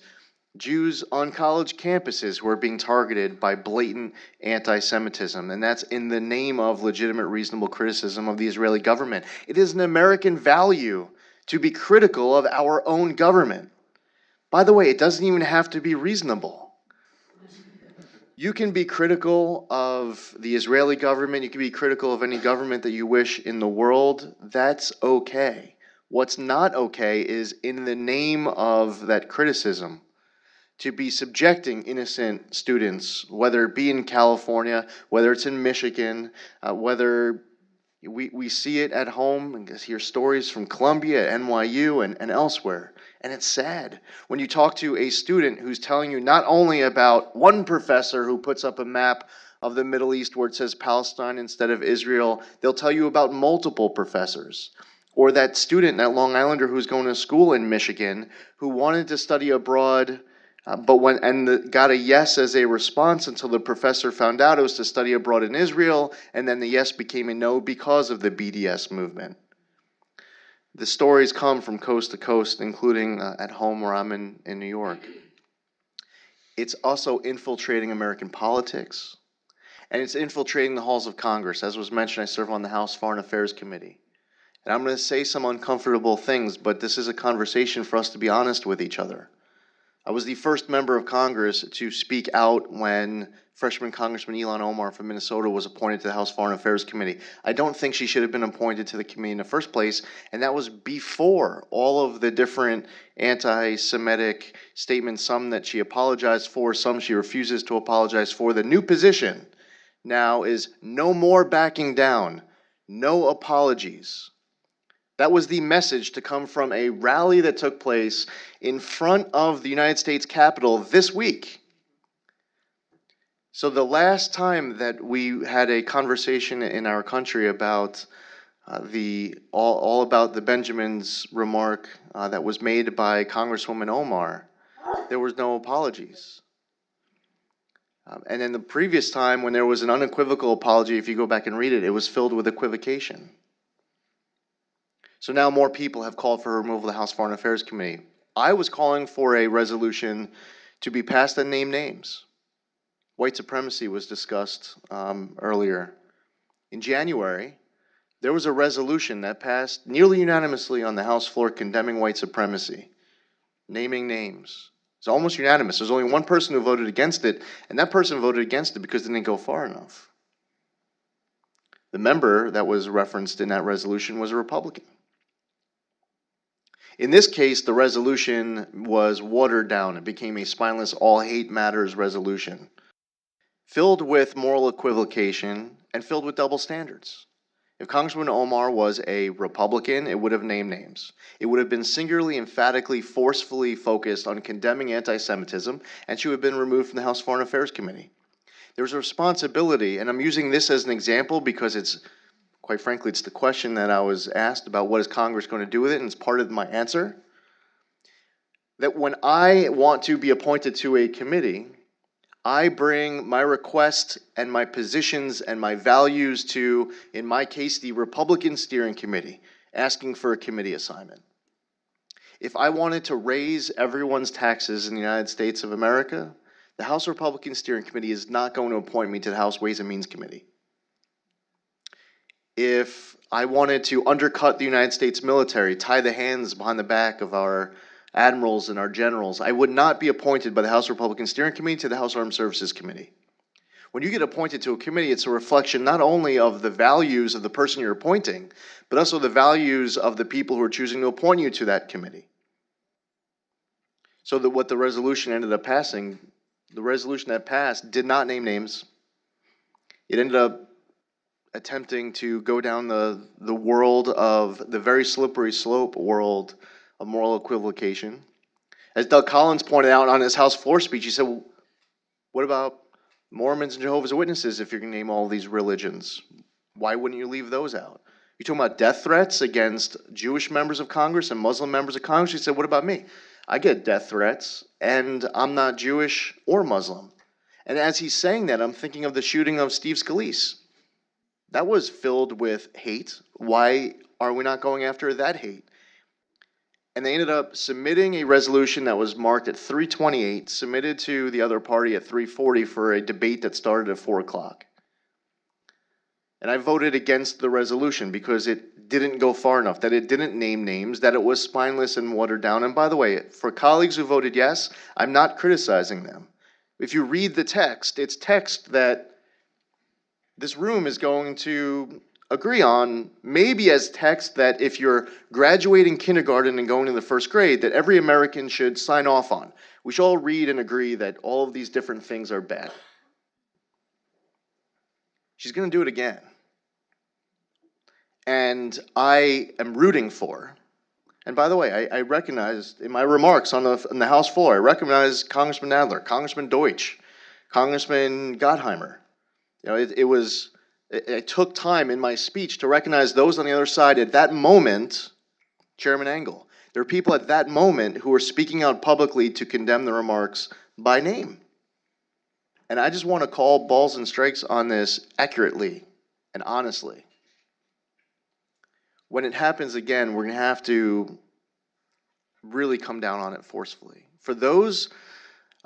Jews on college campuses who are being targeted by blatant anti-Semitism, and that's in the name of legitimate, reasonable criticism of the Israeli government. It is an American value to be critical of our own government. By the way, it doesn't even have to be reasonable. You can be critical of the Israeli government. You can be critical of any government that you wish in the world. That's okay. What's not okay is, in the name of that criticism, to be subjecting innocent students, whether it be in California, whether it's in Michigan, whether we see it at home and hear stories from Columbia, NYU, and elsewhere. And it's sad when you talk to a student who's telling you not only about one professor who puts up a map of the Middle East where it says Palestine instead of Israel, they'll tell you about multiple professors. Or that student, that Long Islander who's going to school in Michigan, who wanted to study abroad, but got a yes as a response until the professor found out it was to study abroad in Israel, and then the yes became a no because of the BDS movement. The stories come from coast to coast, including at home where I'm in New York. It's also infiltrating American politics, and it's infiltrating the halls of Congress. As was mentioned, I serve on the House Foreign Affairs Committee. And I'm going to say some uncomfortable things, but this is a conversation for us to be honest with each other. I was the first member of Congress to speak out when freshman Congressman Ilhan Omar from Minnesota was appointed to the House Foreign Affairs Committee. I don't think she should have been appointed to the committee in the first place, and that was before all of the different anti-Semitic statements, some that she apologized for, some she refuses to apologize for. The new position now is no more backing down, no apologies. That was the message to come from a rally that took place in front of the United States Capitol this week. So the last time that we had a conversation in our country about all about the Benjamin's remark that was made by Congresswoman Omar, there was no apologies. And then the previous time when there was an unequivocal apology, if you go back and read it, it was filled with equivocation. So now more people have called for removal of the House Foreign Affairs Committee. I was calling for a resolution to be passed that named names. White supremacy was discussed earlier. In January, there was a resolution that passed nearly unanimously on the House floor condemning white supremacy, naming names. It's almost unanimous. There's only one person who voted against it, and that person voted against it because it didn't go far enough. The member that was referenced in that resolution was a Republican. In this case, the resolution was watered down. It became a spineless all hate matters resolution, filled with moral equivocation and filled with double standards. If Congressman Omar was a Republican, it would have named names. It would have been singularly, emphatically, forcefully focused on condemning anti-Semitism, and she would have been removed from the House Foreign Affairs Committee. There's a responsibility, and I'm using this as an example because it's, quite frankly, it's the question that I was asked about what is Congress going to do with it, and it's part of my answer. That when I want to be appointed to a committee, I bring my request and my positions and my values to, in my case, the Republican Steering Committee, asking for a committee assignment. If I wanted to raise everyone's taxes in the United States of America, the House Republican Steering Committee is not going to appoint me to the House Ways and Means Committee. If I wanted to undercut the United States military, tie the hands behind the back of our admirals and our generals, I would not be appointed by the House Republican Steering Committee to the House Armed Services Committee. When you get appointed to a committee, it's a reflection not only of the values of the person you're appointing, but also the values of the people who are choosing to appoint you to that committee. So that what the resolution ended up passing, the resolution that passed did not name names. It ended up attempting to go down the world of the very slippery slope world of moral equivocation. As Doug Collins pointed out on his House floor speech, he said, well, what about Mormons and Jehovah's Witnesses if you're going to name all these religions? Why wouldn't you leave those out? You're talking about death threats against Jewish members of Congress and Muslim members of Congress. He said, what about me? I get death threats, and I'm not Jewish or Muslim. And as he's saying that, I'm thinking of the shooting of Steve Scalise. That was filled with hate. Why are we not going after that hate? And they ended up submitting a resolution that was marked at 3:28, submitted to the other party at 3:40 for a debate that started at 4 o'clock. And I voted against the resolution because it didn't go far enough, that it didn't name names, that it was spineless and watered down. And by the way, for colleagues who voted yes, I'm not criticizing them. If you read the text, it's text that this room is going to agree on, maybe as text that if you're graduating kindergarten and going to the first grade, that every American should sign off on. We should all read and agree that all of these different things are bad. She's going to do it again. And I am rooting for, and by the way, I recognized in my remarks on the House floor, I recognized Congressman Nadler, Congressman Deutsch, Congressman Gottheimer. You know, it took time in my speech to recognize those on the other side at that moment. Chairman Engel, there are people at that moment who are speaking out publicly to condemn the remarks by name. And I just want to call balls and strikes on this accurately and honestly. When it happens again, we're going to have to really come down on it forcefully. For those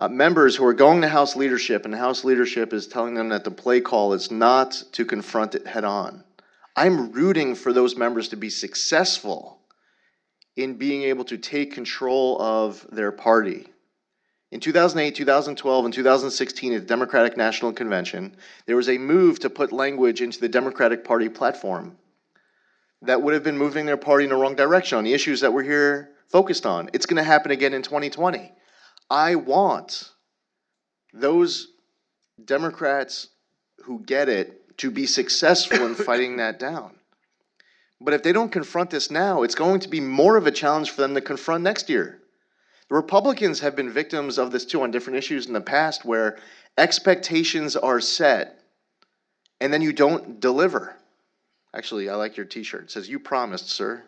members who are going to House leadership, and House leadership is telling them that the play call is not to confront it head on, I'm rooting for those members to be successful in being able to take control of their party. In 2008, 2012, and 2016 at the Democratic National Convention, there was a move to put language into the Democratic Party platform that would have been moving their party in the wrong direction on the issues that we're here focused on. It's going to happen again in 2020. I want those Democrats who get it to be successful in fighting that down. But if they don't confront this now, it's going to be more of a challenge for them to confront next year. The Republicans have been victims of this too on different issues in the past where expectations are set and then you don't deliver. Actually, I like your t-shirt. It says, "You promised, sir."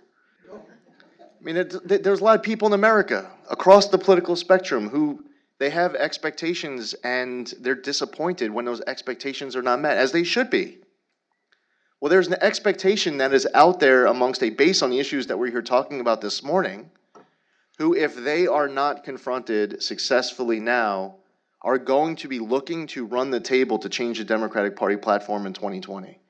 I mean, there's a lot of people in America across the political spectrum who they have expectations and they're disappointed when those expectations are not met, as they should be. Well, there's an expectation that is out there amongst a base on the issues that we're here talking about this morning, who, if they are not confronted successfully now, are going to be looking to run the table to change the Democratic Party platform in 2020.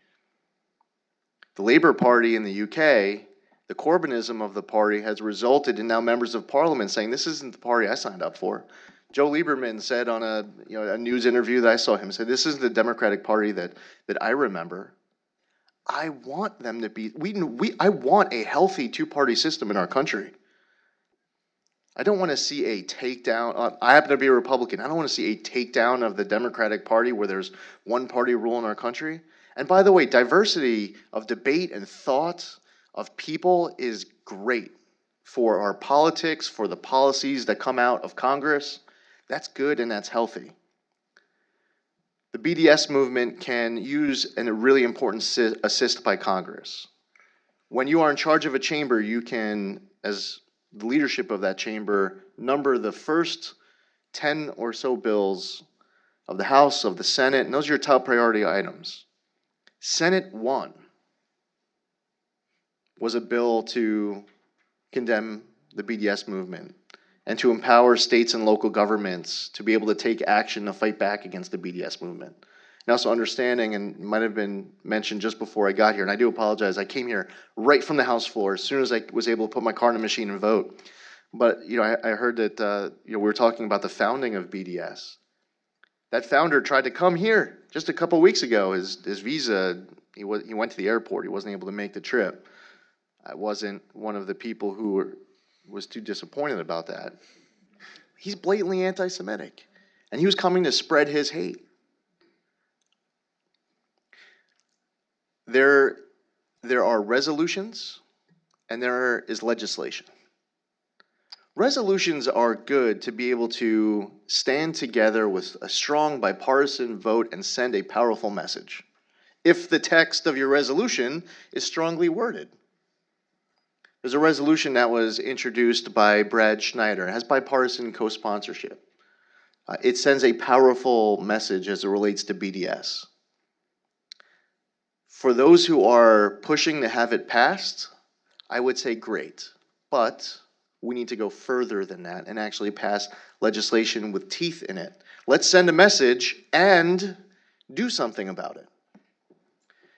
The Labour Party in the UK, the Corbynism of the party, has resulted in now members of parliament saying, this isn't the party I signed up for. Joe Lieberman said on a news interview that I saw him say, this isn't the Democratic Party that I remember. I want them to be, I want a healthy two-party system in our country. I don't want to see a takedown. I happen to be a Republican. I don't want to see a takedown of the Democratic Party where there's one party rule in our country. And by the way, diversity of debate and thought of people is great for our politics, for the policies that come out of Congress. That's good and that's healthy. The BDS movement can use a really important assist by Congress. When you are in charge of a chamber, you can, as the leadership of that chamber, number the first 10 or so bills of the House, of the Senate, and those are your top priority items. Senate 1 was a bill to condemn the BDS movement and to empower states and local governments to be able to take action to fight back against the BDS movement. And also understanding, and it might have been mentioned just before I got here, and I do apologize, I came here right from the House floor as soon as I was able to put my car in the machine and vote. But I heard that we were talking about the founding of BDS. That founder tried to come here just a couple weeks ago. His visa, he went to the airport. He wasn't able to make the trip. I wasn't one of the people who was too disappointed about that. He's blatantly anti-Semitic, and he was coming to spread his hate. There are resolutions, and there is legislation. Resolutions are good to be able to stand together with a strong bipartisan vote and send a powerful message, if the text of your resolution is strongly worded. There's a resolution that was introduced by Brad Schneider. It has bipartisan co-sponsorship. It sends a powerful message as it relates to BDS. For those who are pushing to have it passed, I would say great, but we need to go further than that and actually pass legislation with teeth in it. Let's send a message and do something about it.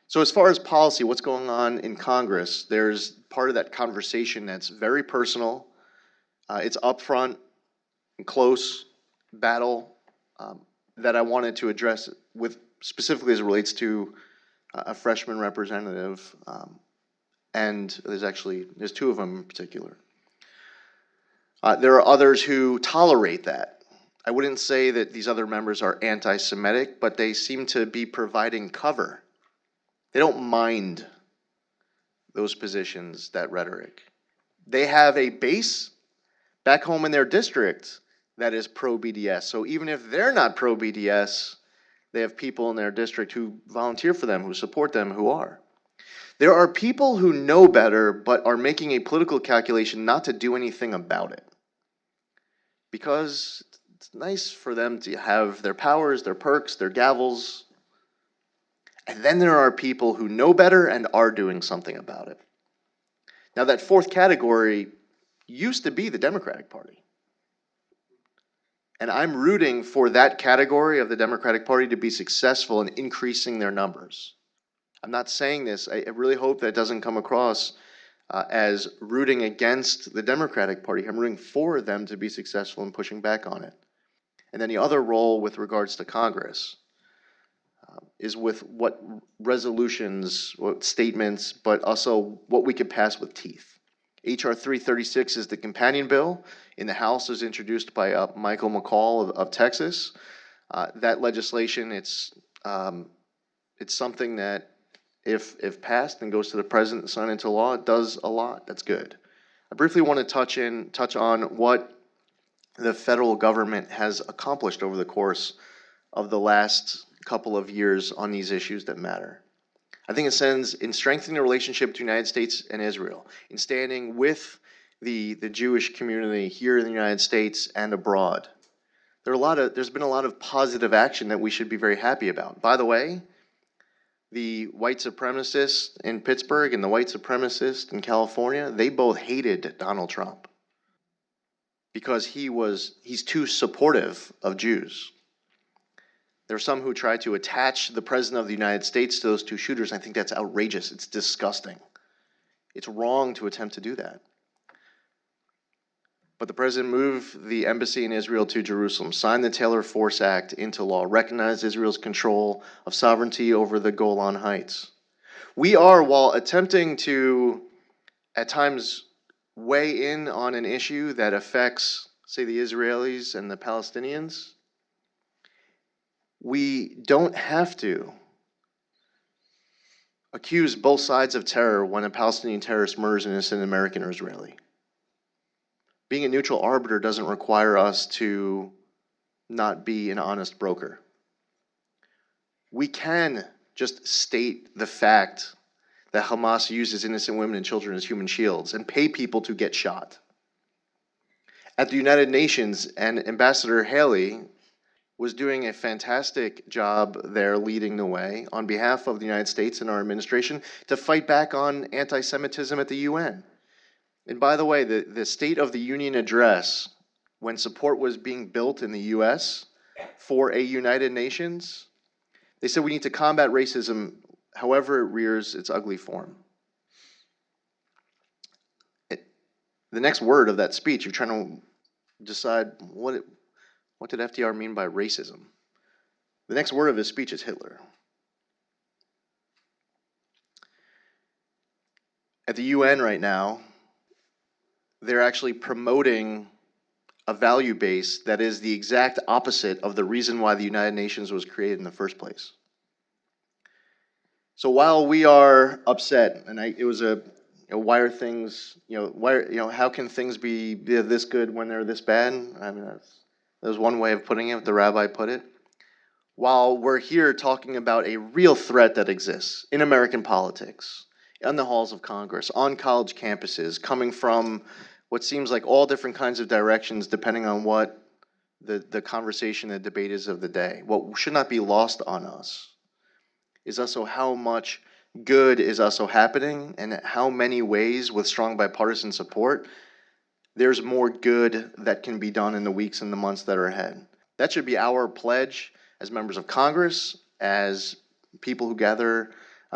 So as far as policy, what's going on in Congress, there's part of that conversation that's very personal. It's upfront and close battle that I wanted to address with specifically as it relates to a freshman representative, and there's two of them in particular. There are others who tolerate that. I wouldn't say that these other members are anti-Semitic, but they seem to be providing cover. They don't mind those positions, that rhetoric. They have a base back home in their district that is pro-BDS. So even if they're not pro-BDS, they have people in their district who volunteer for them, who support them, who are. There are people who know better but are making a political calculation not to do anything about it, because it's nice for them to have their powers, their perks, their gavels. And then there are people who know better and are doing something about it. Now, that fourth category used to be the Democratic Party. And I'm rooting for that category of the Democratic Party to be successful in increasing their numbers. I'm not saying this. I really hope that doesn't come across as rooting against the Democratic Party. I'm rooting for them to be successful in pushing back on it. And then the other role with regards to Congress is with what resolutions, what statements, but also what we could pass with teeth. H.R. 336 is the companion bill. In the House, it was introduced by Michael McCall of Texas. That legislation, it's something that, if passed and goes to the president and signed into law, it does a lot. That's good. I briefly want to touch on what the federal government has accomplished over the course of the last couple of years on these issues that matter. I think it sends in strengthening the relationship between the United States and Israel, in standing with the Jewish community here in the United States and abroad. There's been a lot of positive action that we should be very happy about. By the way, The white supremacist in Pittsburgh and the white supremacist in California, they both hated Donald Trump because he's too supportive of Jews. There are some who try to attach the President of the United States to those two shooters. I think that's outrageous. It's disgusting. It's wrong to attempt to do that. But the president moved the embassy in Israel to Jerusalem, signed the Taylor Force Act into law, recognized Israel's control of sovereignty over the Golan Heights. We are, while attempting to, at times, weigh in on an issue that affects, say, the Israelis and the Palestinians, we don't have to accuse both sides of terror when a Palestinian terrorist murders an innocent American or Israeli. Being a neutral arbiter doesn't require us to not be an honest broker. We can just state the fact that Hamas uses innocent women and children as human shields and pay people to get shot. At the United Nations, and Ambassador Haley was doing a fantastic job there leading the way on behalf of the United States and our administration to fight back on anti-Semitism at the UN. And by the way, the State of the Union address, when support was being built in the US for a United Nations, they said we need to combat racism however it rears its ugly form. The next word of that speech, you're trying to decide what did FDR mean by racism? The next word of his speech is Hitler. At the UN right now, they're actually promoting a value base that is the exact opposite of the reason why the United Nations was created in the first place. So while we are upset, and it was why are things, how can things be this good when they're this bad? I mean, that was one way of putting it, the rabbi put it. While we're here talking about a real threat that exists in American politics, in the halls of Congress, on college campuses, coming from what seems like all different kinds of directions depending on what the conversation, the debate is of the day. What should not be lost on us is also how much good is also happening and how many ways with strong bipartisan support there's more good that can be done in the weeks and the months that are ahead. That should be our pledge as members of Congress, as people who gather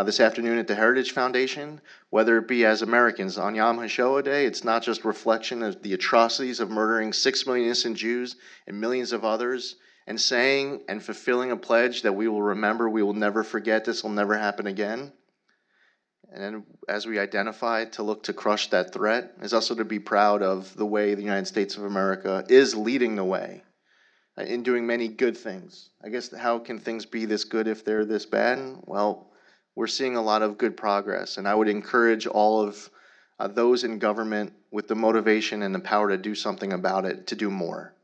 this afternoon at the Heritage Foundation, whether it be as Americans on Yom HaShoah Day. It's not just reflection of the atrocities of murdering 6 million innocent Jews and millions of others, and saying and fulfilling a pledge that we will remember, we will never forget, this will never happen again. And then as we identify to look to crush that threat, is also to be proud of the way the United States of America is leading the way in doing many good things. I guess how can things be this good if they're this bad? Well, we're seeing a lot of good progress, and I would encourage all of those in government with the motivation and the power to do something about it to do more.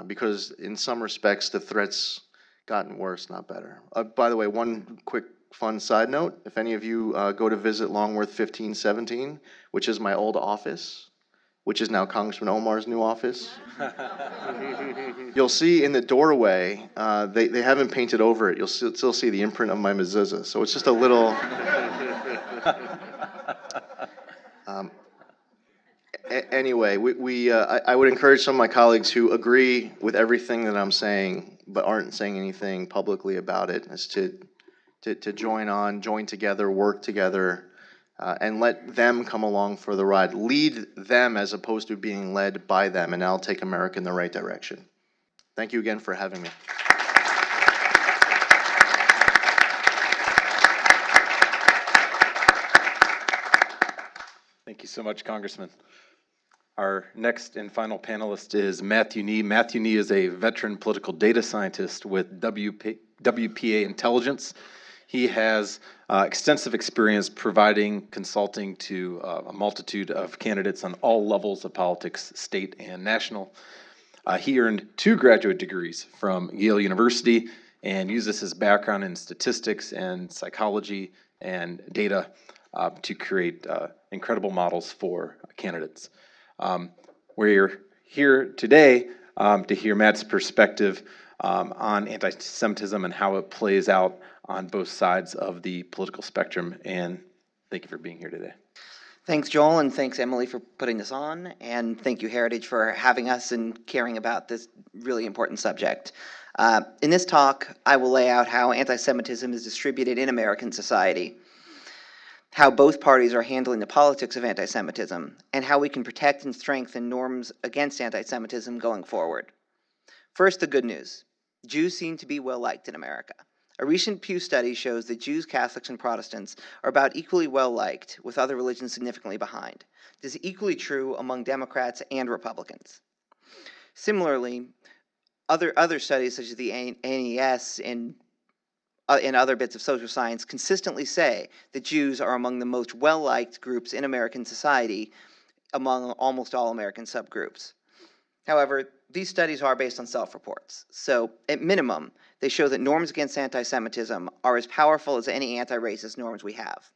Because in some respects, the threat's gotten worse, not better. By the way, one quick fun side note, if any of you go to visit Longworth 1517, which is my old office, which is now Congressman Omar's new office, you'll see in the doorway, they haven't painted over it. You'll still see the imprint of my mezuzah. So it's just a little... Anyway, I would encourage some of my colleagues who agree with everything that I'm saying but aren't saying anything publicly about it, is to join together, work together, and let them come along for the ride. Lead them as opposed to being led by them, and I'll take America in the right direction. Thank you again for having me. Thank you so much, Congressman. Our next and final panelist is Matthew Nee. Matthew Nee is a veteran political data scientist with WPA Intelligence. He has extensive experience providing consulting to a multitude of candidates on all levels of politics, state and national. He earned 2 graduate degrees from Yale University and uses his background in statistics and psychology and data to create incredible models for candidates. We're here today to hear Matt's perspective on anti-Semitism and how it plays out on both sides of the political spectrum. And thank you for being here today. Thanks, Joel, and thanks, Emily, for putting this on, and thank you, Heritage, for having us and caring about this really important subject. In this talk, I will lay out how anti-Semitism is distributed in American society, how both parties are handling the politics of anti-Semitism, and how we can protect and strengthen norms against anti-Semitism going forward. First, the good news. Jews seem to be well-liked in America. A recent Pew study shows that Jews, Catholics, and Protestants are about equally well-liked, with other religions significantly behind. This is equally true among Democrats and Republicans. Similarly, other studies, such as the NES and other bits of social science, consistently say that Jews are among the most well-liked groups in American society among almost all American subgroups. However, these studies are based on self-reports, so at minimum, they show that norms against anti-Semitism are as powerful as any anti-racist norms we have.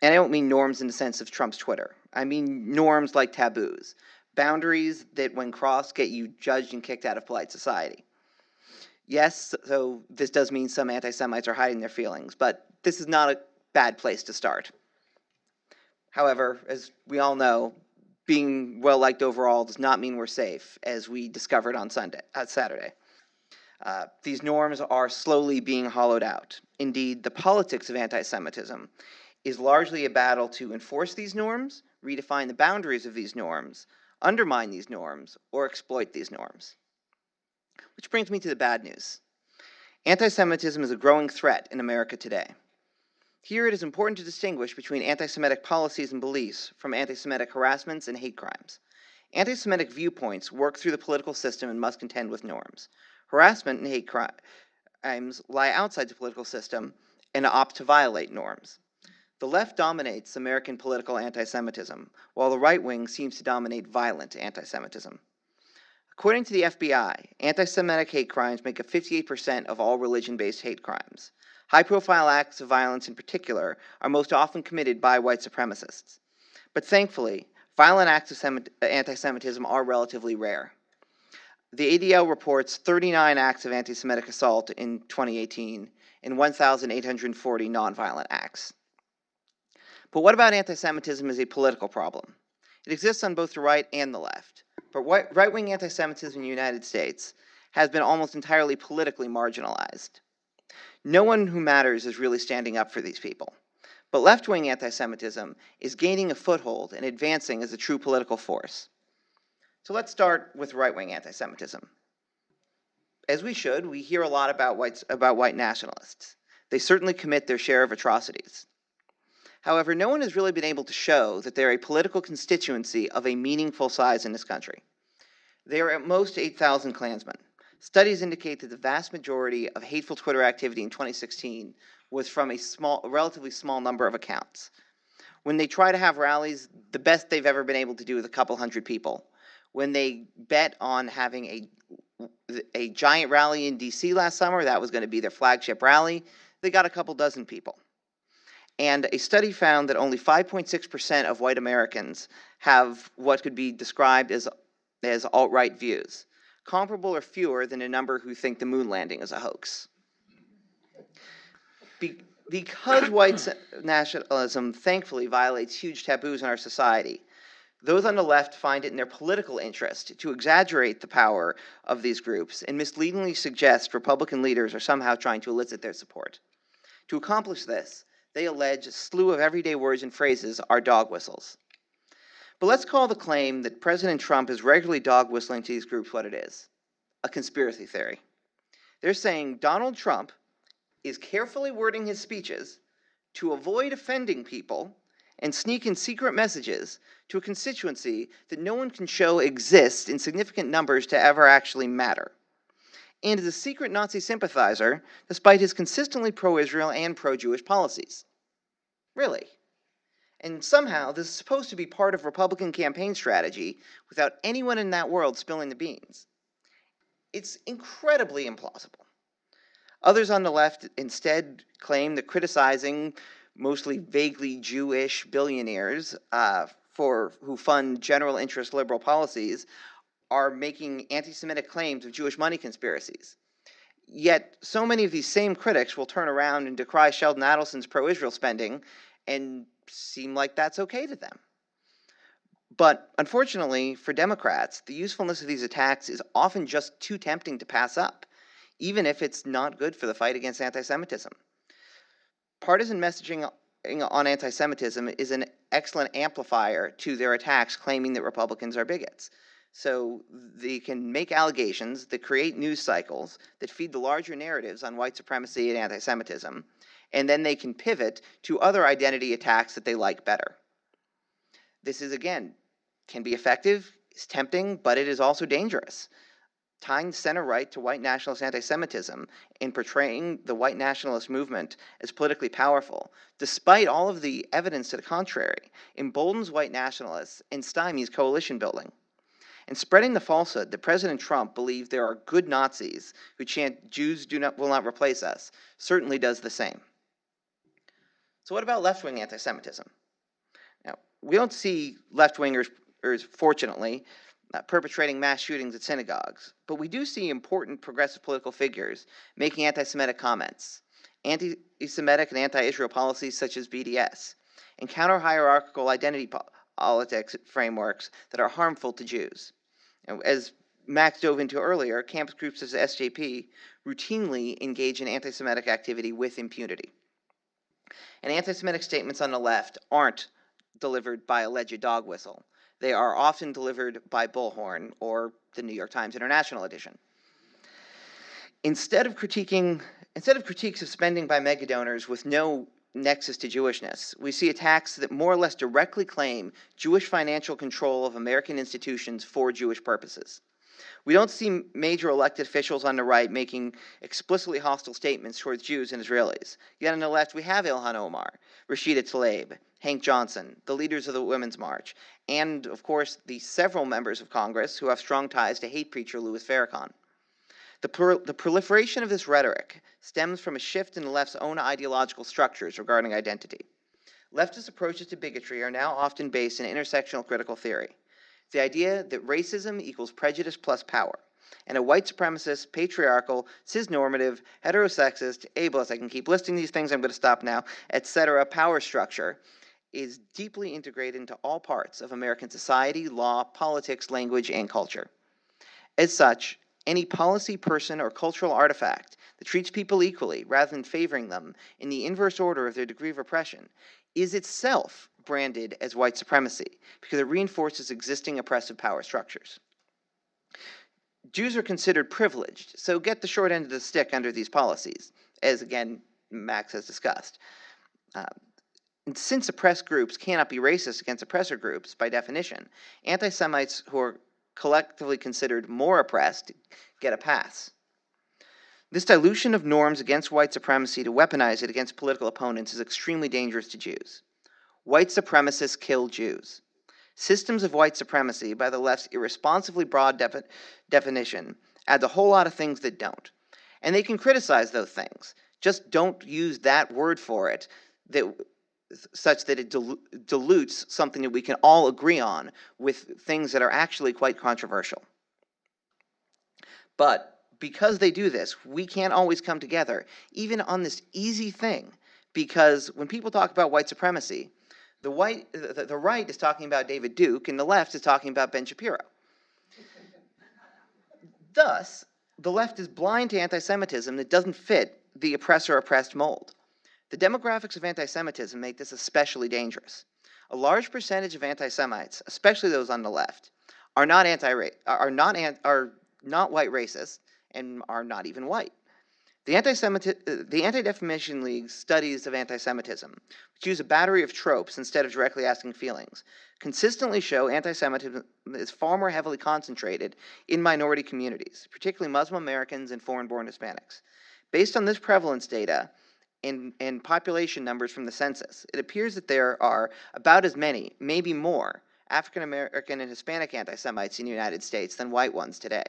And I don't mean norms in the sense of Trump's Twitter. I mean norms like taboos, boundaries that when crossed get you judged and kicked out of polite society. Yes, so this does mean some anti-Semites are hiding their feelings, but this is not a bad place to start. However, as we all know, being well-liked overall does not mean we're safe, as we discovered on Saturday. These norms are slowly being hollowed out. Indeed, the politics of anti-Semitism is largely a battle to enforce these norms, redefine the boundaries of these norms, undermine these norms, or exploit these norms. Which brings me to the bad news. Anti-Semitism is a growing threat in America today. Here it is important to distinguish between anti-Semitic policies and beliefs from anti-Semitic harassments and hate crimes. Anti-Semitic viewpoints work through the political system and must contend with norms. Harassment and hate crimes lie outside the political system and opt to violate norms. The left dominates American political anti-Semitism, while the right wing seems to dominate violent anti-Semitism. According to the FBI, anti-Semitic hate crimes make up 58% of all religion-based hate crimes. High-profile acts of violence in particular are most often committed by white supremacists. But thankfully, violent acts of anti-Semitism are relatively rare. The ADL reports 39 acts of anti-Semitic assault in 2018 and 1,840 nonviolent acts. But what about anti-Semitism as a political problem? It exists on both the right and the left. But right-wing anti-Semitism in the United States has been almost entirely politically marginalized. No one who matters is really standing up for these people. But left-wing anti-Semitism is gaining a foothold and advancing as a true political force. So let's start with right-wing anti-Semitism. As we should, we hear a lot about white nationalists. They certainly commit their share of atrocities. However, no one has really been able to show that they're a political constituency of a meaningful size in this country. They are at most 8,000 Klansmen. Studies indicate that the vast majority of hateful Twitter activity in 2016 was from a relatively small number of accounts. When they try to have rallies, the best they've ever been able to do is a couple hundred people. When they bet on having a giant rally in DC last summer, that was going to be their flagship rally, they got a couple dozen people. And a study found that only 5.6% of white Americans have what could be described as alt-right views, comparable or fewer than a number who think the moon landing is a hoax. Because white nationalism thankfully violates huge taboos in our society, those on the left find it in their political interest to exaggerate the power of these groups and misleadingly suggest Republican leaders are somehow trying to elicit their support. To accomplish this, they allege a slew of everyday words and phrases are dog whistles. But let's call the claim that President Trump is regularly dog whistling to these groups what it is: a conspiracy theory. They're saying Donald Trump is carefully wording his speeches to avoid offending people and sneak in secret messages to a constituency that no one can show exists in significant numbers to ever actually matter. And is a secret Nazi sympathizer, despite his consistently pro-Israel and pro-Jewish policies. Really? And somehow, this is supposed to be part of Republican campaign strategy without anyone in that world spilling the beans. It's incredibly implausible. Others on the left instead claim that criticizing mostly vaguely Jewish billionaires who fund general interest liberal policies are making anti-Semitic claims of Jewish money conspiracies. Yet, so many of these same critics will turn around and decry Sheldon Adelson's pro-Israel spending and seem like that's okay to them. But unfortunately, for Democrats, the usefulness of these attacks is often just too tempting to pass up, even if it's not good for the fight against anti-Semitism. Partisan messaging on anti-Semitism is an excellent amplifier to their attacks claiming that Republicans are bigots. So they can make allegations that create news cycles that feed the larger narratives on white supremacy and anti-Semitism, and then they can pivot to other identity attacks that they like better. This is, again, can be effective, is tempting, but it is also dangerous. Tying the center-right to white nationalist anti-Semitism and portraying the white nationalist movement as politically powerful, despite all of the evidence to the contrary, emboldens white nationalists and stymies coalition building. And spreading the falsehood that President Trump believed there are good Nazis who chant Jews will not replace us certainly does the same. So what about left-wing anti-Semitism? Now, we don't see left-wingers, fortunately, perpetrating mass shootings at synagogues, but we do see important progressive political figures making anti-Semitic comments, anti-Semitic and anti-Israel policies such as BDS, and counter-hierarchical identity politics frameworks that are harmful to Jews. As Max dove into earlier, campus groups as the SJP routinely engage in anti-Semitic activity with impunity. And anti-Semitic statements on the left aren't delivered by alleged dog whistle. They are often delivered by Bullhorn or the New York Times International Edition. Instead of critiques of spending by megadonors with no nexus to Jewishness, we see attacks that more or less directly claim Jewish financial control of American institutions for Jewish purposes. We don't see major elected officials on the right making explicitly hostile statements towards Jews and Israelis. Yet on the left, we have Ilhan Omar, Rashida Tlaib, Hank Johnson, the leaders of the Women's March, and, of course, the several members of Congress who have strong ties to hate preacher Louis Farrakhan. The proliferation of this rhetoric stems from a shift in the left's own ideological structures regarding identity. Leftist approaches to bigotry are now often based in intersectional critical theory. The idea that racism equals prejudice plus power, and a white supremacist, patriarchal, cisnormative, heterosexist, ableist, I can keep listing these things, I'm going to stop now, etc., power structure is deeply integrated into all parts of American society, law, politics, language, and culture. As such, any policy, person, or cultural artifact that treats people equally rather than favoring them in the inverse order of their degree of oppression is itself branded as white supremacy because it reinforces existing oppressive power structures. Jews are considered privileged, so get the short end of the stick under these policies, as again Max has discussed. And since oppressed groups cannot be racist against oppressor groups by definition, anti-Semites who are collectively considered more oppressed get a pass. This dilution of norms against white supremacy to weaponize it against political opponents is extremely dangerous to Jews. White supremacists kill Jews. Systems of white supremacy, by the left's irresponsibly broad definition, adds a whole lot of things that don't. And they can criticize those things. Just don't use that word for it such that it dilutes something that we can all agree on with things that are actually quite controversial. But because they do this, we can't always come together, even on this easy thing, because when people talk about white supremacy, the right is talking about David Duke, and the left is talking about Ben Shapiro. Thus, the left is blind to anti-Semitism that doesn't fit the oppressor-oppressed mold. The demographics of anti-Semitism make this especially dangerous. A large percentage of anti-Semites, especially those on the left, are not white racists and are not even white. The Anti-Defamation League's studies of anti-Semitism, which use a battery of tropes instead of directly asking feelings, consistently show anti-Semitism is far more heavily concentrated in minority communities, particularly Muslim Americans and foreign-born Hispanics. Based on this prevalence data and population numbers from the census, it appears that there are about as many, maybe more, African American and Hispanic anti-Semites in the United States than white ones today.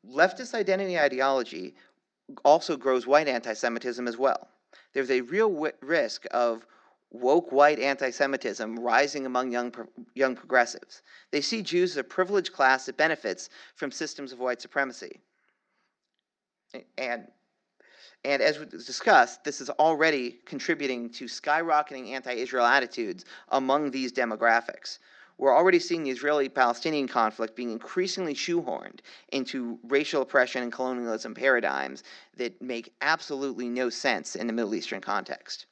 Leftist identity ideology also grows white anti-Semitism as well. There's a real risk of woke white anti-Semitism rising among young progressives. They see Jews as a privileged class that benefits from systems of white supremacy. And as we discussed, this is already contributing to skyrocketing anti-Israel attitudes among these demographics. We're already seeing the Israeli-Palestinian conflict being increasingly shoehorned into racial oppression and colonialism paradigms that make absolutely no sense in the Middle Eastern context.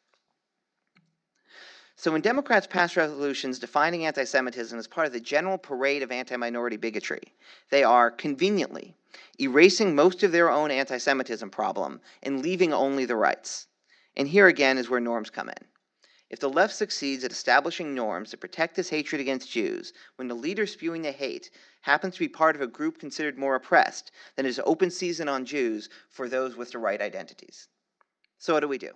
So when Democrats pass resolutions defining anti-Semitism as part of the general parade of anti-minority bigotry, they are conveniently erasing most of their own anti-Semitism problem and leaving only the rights. And here again is where norms come in. If the left succeeds at establishing norms that protect this hatred against Jews, when the leader spewing the hate happens to be part of a group considered more oppressed, then it is open season on Jews for those with the right identities. So what do we do?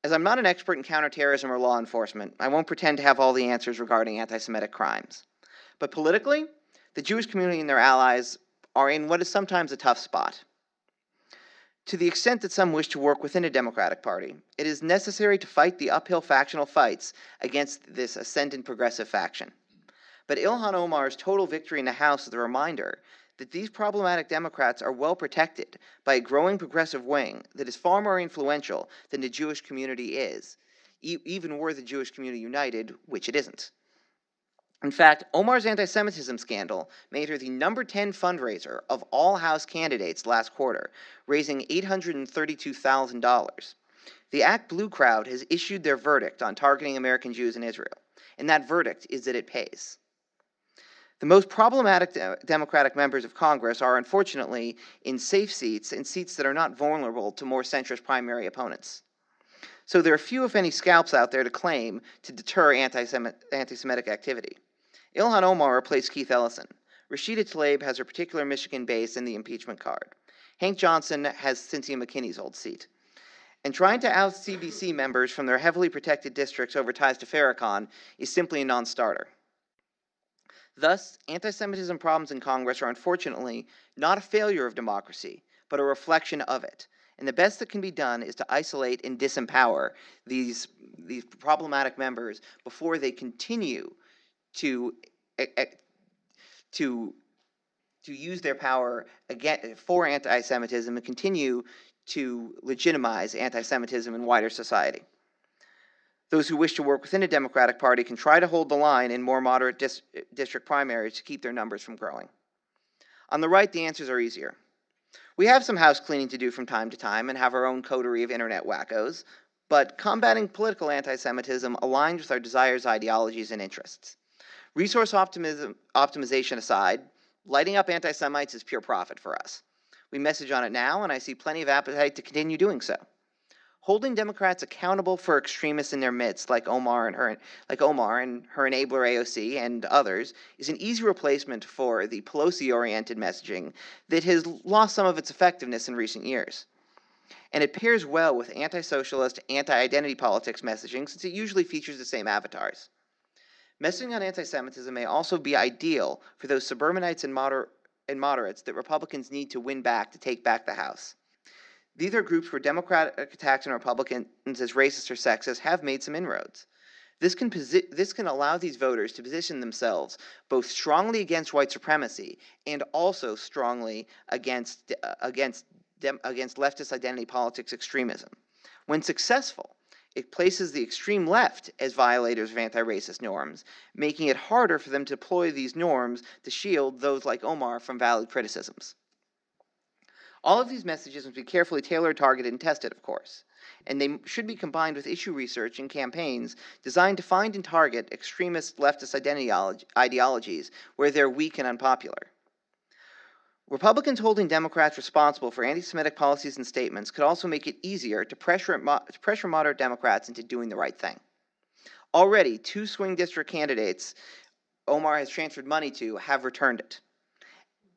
As I'm not an expert in counterterrorism or law enforcement, I won't pretend to have all the answers regarding anti-Semitic crimes. But politically, the Jewish community and their allies are in what is sometimes a tough spot. To the extent that some wish to work within a Democratic Party, it is necessary to fight the uphill factional fights against this ascendant progressive faction. But Ilhan Omar's total victory in the House is a reminder that these problematic Democrats are well protected by a growing progressive wing that is far more influential than the Jewish community is, even were the Jewish community united, which it isn't. In fact, Omar's anti-Semitism scandal made her the number 10 fundraiser of all House candidates last quarter, raising $832,000. The Act Blue crowd has issued their verdict on targeting American Jews in Israel, and that verdict is that it pays. The most problematic Democratic members of Congress are, unfortunately, in safe seats and seats that are not vulnerable to more centrist primary opponents. So there are few, if any, scalps out there to claim to deter anti-Semitic activity. Ilhan Omar replaced Keith Ellison. Rashida Tlaib has her particular Michigan base in the impeachment card. Hank Johnson has Cynthia McKinney's old seat. And trying to oust CBC members from their heavily protected districts over ties to Farrakhan is simply a non-starter. Thus, anti-Semitism problems in Congress are unfortunately not a failure of democracy, but a reflection of it. And the best that can be done is to isolate and disempower these problematic members before they continue to use their power again for anti-Semitism and continue to legitimize anti-Semitism in wider society. Those who wish to work within a Democratic Party can try to hold the line in more moderate district primaries to keep their numbers from growing. On the right, the answers are easier. We have some house cleaning to do from time to time and have our own coterie of internet wackos, but combating political anti-Semitism aligns with our desires, ideologies, and interests. Resource optimization aside, lighting up anti-Semites is pure profit for us. We message on it now, and I see plenty of appetite to continue doing so. Holding Democrats accountable for extremists in their midst, like Omar and her enabler AOC and others, is an easy replacement for the Pelosi-oriented messaging that has lost some of its effectiveness in recent years. And it pairs well with anti-socialist, anti-identity politics messaging since it usually features the same avatars. Messaging on anti-Semitism may also be ideal for those suburbanites and moderates that Republicans need to win back to take back the House. These are groups where Democratic attacks on Republicans as racist or sexist have made some inroads. This can allow these voters to position themselves both strongly against white supremacy and also strongly against leftist identity politics extremism. When successful, it places the extreme left as violators of anti-racist norms, making it harder for them to deploy these norms to shield those like Omar from valid criticisms. All of these messages must be carefully tailored, targeted, and tested, of course, and they should be combined with issue research and campaigns designed to find and target extremist leftist ideologies where they're weak and unpopular. Republicans holding Democrats responsible for anti-Semitic policies and statements could also make it easier to pressure moderate Democrats into doing the right thing. Already, 2 swing district candidates Omar has transferred money to have returned it.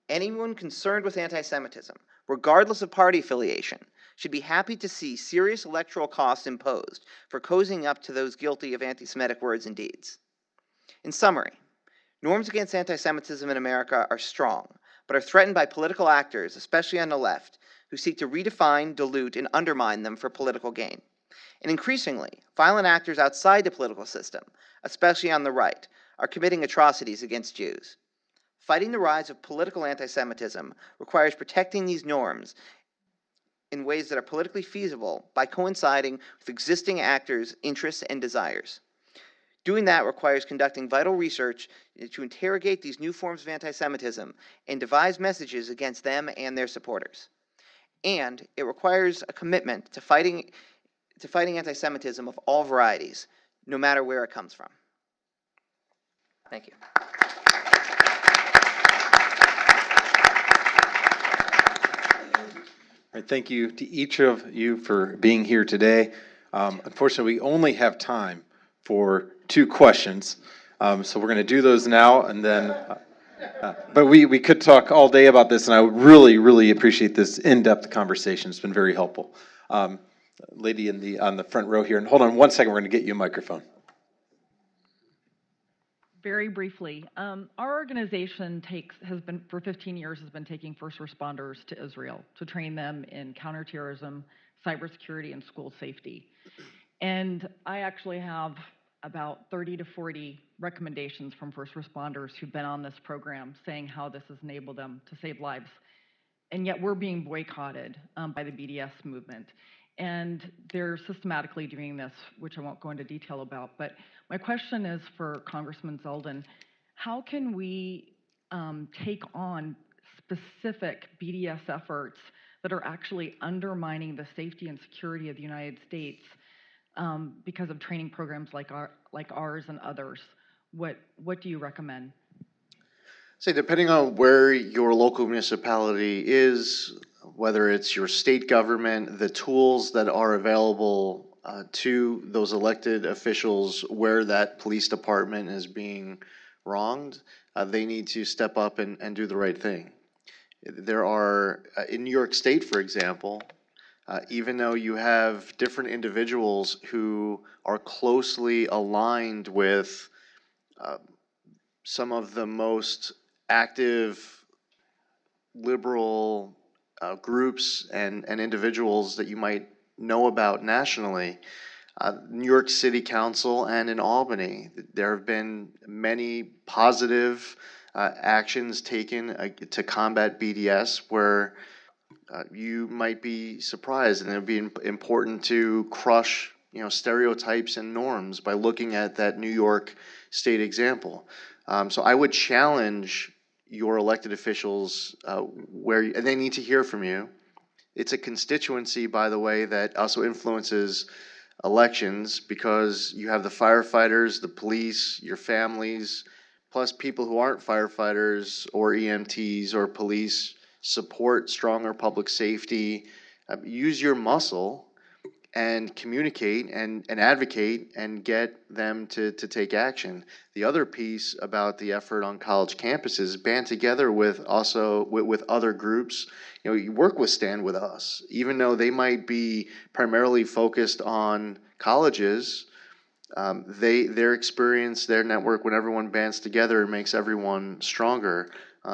Anyone concerned with anti-Semitism, regardless of party affiliation, should be happy to see serious electoral costs imposed for cozying up to those guilty of anti-Semitic words and deeds. In summary, norms against anti-Semitism in America are strong, but are threatened by political actors, especially on the left, who seek to redefine, dilute, and undermine them for political gain. And increasingly, violent actors outside the political system, especially on the right, are committing atrocities against Jews. Fighting the rise of political anti-Semitism requires protecting these norms in ways that are politically feasible by coinciding with existing actors' interests and desires. Doing that requires conducting vital research to interrogate these new forms of anti-Semitism and devise messages against them and their supporters. And it requires a commitment to fighting anti-Semitism of all varieties, no matter where it comes from. Thank you. All right, thank you to each of you for being here today. Unfortunately, we only have time for 2 questions, so we're going to do those now, and then. But we could talk all day about this, and I would really, really appreciate this in-depth conversation. It's been very helpful. Lady on the front row here, and hold on one second. We're going to get you a microphone. Very briefly, our organization has been for 15 years taking first responders to Israel to train them in counterterrorism, cybersecurity, and school safety. And I actually have about 30 to 40 recommendations from first responders who've been on this program saying how this has enabled them to save lives. And yet we're being boycotted by the BDS movement. And they're systematically doing this, which I won't go into detail about. But my question is for Congressman Zeldin, how can we take on specific BDS efforts that are actually undermining the safety and security of the United States because of training programs like ours and others? What do you recommend? So depending on where your local municipality is, whether it's your state government, the tools that are available to those elected officials where that police department is being wronged, they need to step up and do the right thing. There are, in New York State, for example, even though you have different individuals who are closely aligned with some of the most active liberal groups and individuals that you might know about nationally, New York City Council and in Albany, there have been many positive actions taken to combat BDS where you might be surprised, and it would be important to crush stereotypes and norms by looking at that New York State example. So I would challenge your elected officials and they need to hear from you. It's a constituency, by the way, that also influences elections because you have the firefighters, the police, your families, plus people who aren't firefighters or EMTs or police support stronger public safety. Use your muscle and communicate and advocate and get them to take action. The other piece about the effort on college campuses, band together with other groups. You work with Stand With Us, even though they might be primarily focused on colleges. Their experience, their network, when everyone bands together, makes everyone stronger.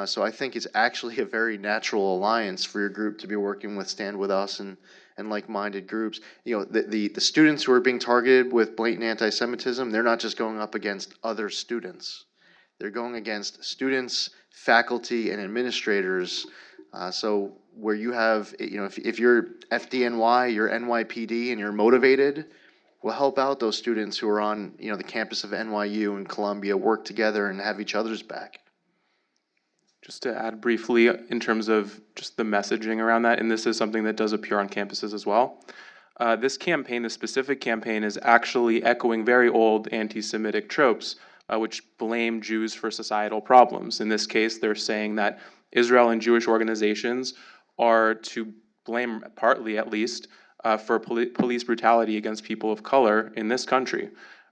So I think it's actually a very natural alliance for your group to be working with Stand With Us and like-minded groups. The students who are being targeted with blatant anti-Semitism, they're not just going up against other students. They're going against students, faculty, and administrators. So where you have, if you're FDNY, you're NYPD, and you're motivated, we'll help out those students who are on, the campus of NYU and Columbia, work together and have each other's back. Just to add briefly in terms of just the messaging around that, and this is something that does appear on campuses as well. This specific campaign, is actually echoing very old anti-Semitic tropes, which blame Jews for societal problems. In this case, they're saying that Israel and Jewish organizations are to blame, partly at least, for police brutality against people of color in this country.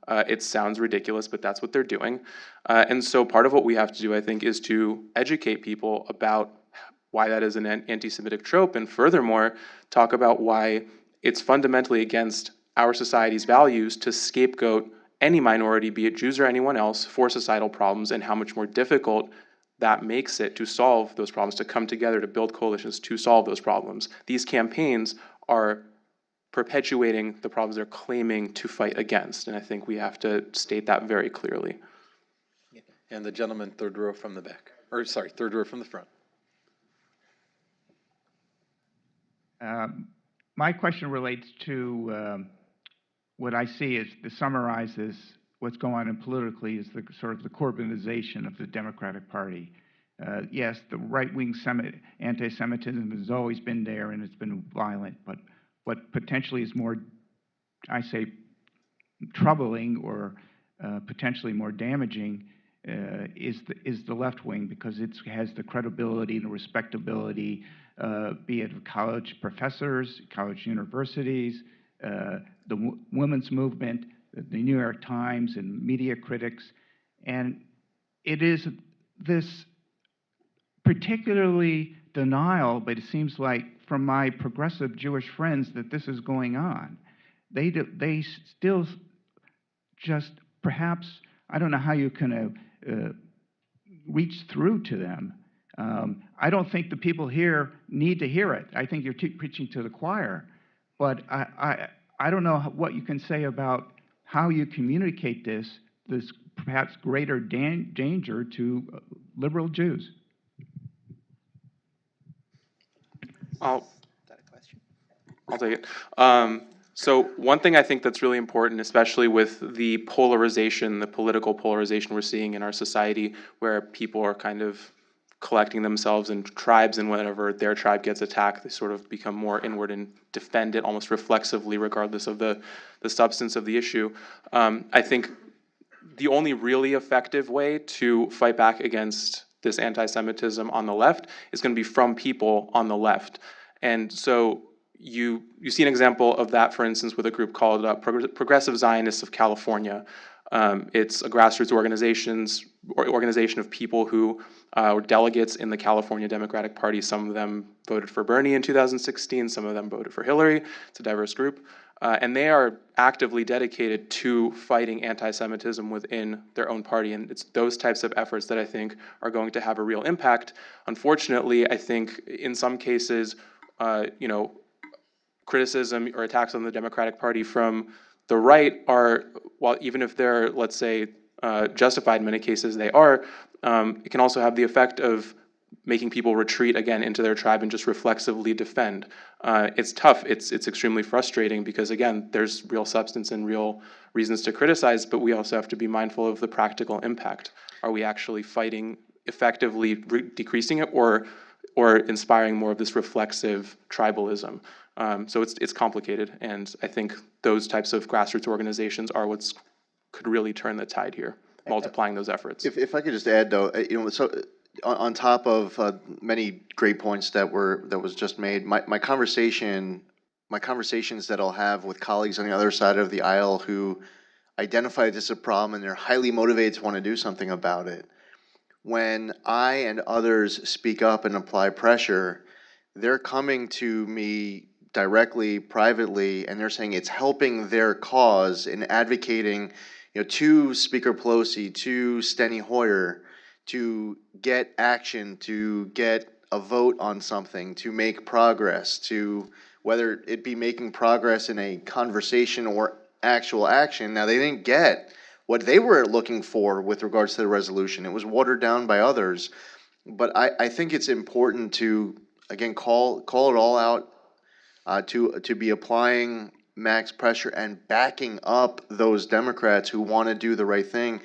It sounds ridiculous, but that's what they're doing. And so part of what we have to do, I think, is to educate people about why that is an anti-Semitic trope, and furthermore, talk about why it's fundamentally against our society's values to scapegoat any minority, be it Jews or anyone else, for societal problems, and how much more difficult that makes it to solve those problems, to come together, to build coalitions to solve those problems. These campaigns are perpetuating the problems they're claiming to fight against. And I think we have to state that very clearly. And the gentleman third row from the back, or sorry, third row from the front. My question relates to what I see as summarizes what's going on politically is the sort of the Corbynization of the Democratic Party. Yes, the right-wing anti-Semitism has always been there and it's been violent, but what potentially is more, I say, troubling or potentially more damaging is the left wing, because it has the credibility and the respectability, be it college professors, college universities, the women's movement, the New York Times, and media critics. And it is this particularly denial, but it seems like from my progressive Jewish friends that this is going on. They still just perhaps, I don't know how you can reach through to them. I don't think the people here need to hear it. I think you're preaching to the choir. But I don't know what you can say about how you communicate this perhaps greater danger to liberal Jews. I'll take it. So one thing I think that's really important, especially with the polarization, the political polarization we're seeing in our society, where people are kind of collecting themselves in tribes, and whenever their tribe gets attacked, they sort of become more inward and defend it almost reflexively, regardless of the substance of the issue. I think the only really effective way to fight back against this anti-Semitism on the left is going to be from people on the left. And so you see an example of that, for instance, with a group called Progressive Zionists of California. It's a grassroots organization of people who were delegates in the California Democratic Party. Some of them voted for Bernie in 2016. Some of them voted for Hillary. It's a diverse group. And they are actively dedicated to fighting anti-Semitism within their own party. And it's those types of efforts that I think are going to have a real impact. Unfortunately, I think in some cases, criticism or attacks on the Democratic Party from the right are, while even if they're, let's say, justified in many cases, they are, it can also have the effect of making people retreat again into their tribe and just reflexively defend. It's tough. It's extremely frustrating because, again, there's real substance and real reasons to criticize, but we also have to be mindful of the practical impact. Are we actually fighting effectively, decreasing it, or inspiring more of this reflexive tribalism? So it's complicated, and I think those types of grassroots organizations are what's could really turn the tide here, multiplying those efforts. If I could just add, though, so on top of many great points that was just made, my conversations that I'll have with colleagues on the other side of the aisle who identify this as a problem and they're highly motivated to want to do something about it. When I and others speak up and apply pressure, they're coming to me directly, privately, and they're saying it's helping their cause in advocating, to Speaker Pelosi, to Steny Hoyer, to get action, to get a vote on something, to make progress, to whether it be making progress in a conversation or actual action. Now, they didn't get what they were looking for with regards to the resolution. It was watered down by others. But I think it's important to, again, call it all out, to be applying max pressure and backing up those Democrats who want to do the right thing,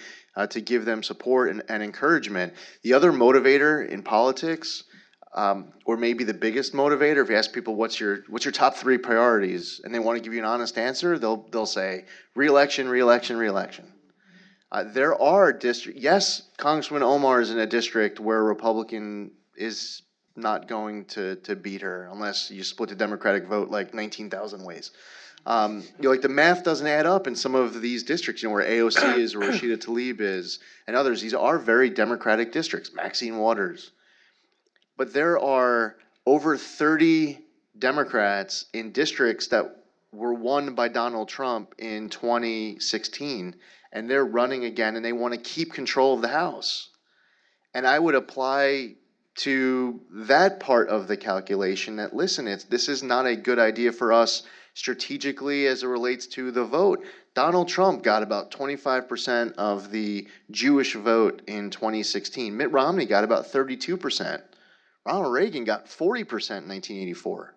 to give them support and encouragement. The other motivator in politics, or maybe the biggest motivator, if you ask people what's your top three priorities, and they want to give you an honest answer, they'll say re-election, re-election, re-election. There are districts. Yes, Congressman Omar is in a district where a Republican is not going to beat her unless you split the Democratic vote like 19,000 ways. Like the math doesn't add up in some of these districts, where AOC is or Rashida Tlaib is and others. These are very Democratic districts, Maxine Waters. But there are over 30 Democrats in districts that were won by Donald Trump in 2016, and they're running again, and they want to keep control of the House. And I would apply to that part of the calculation that, listen, this is not a good idea for us strategically as it relates to the vote. Donald Trump got about 25% of the Jewish vote in 2016. Mitt Romney got about 32%. Ronald Reagan got 40% in 1984.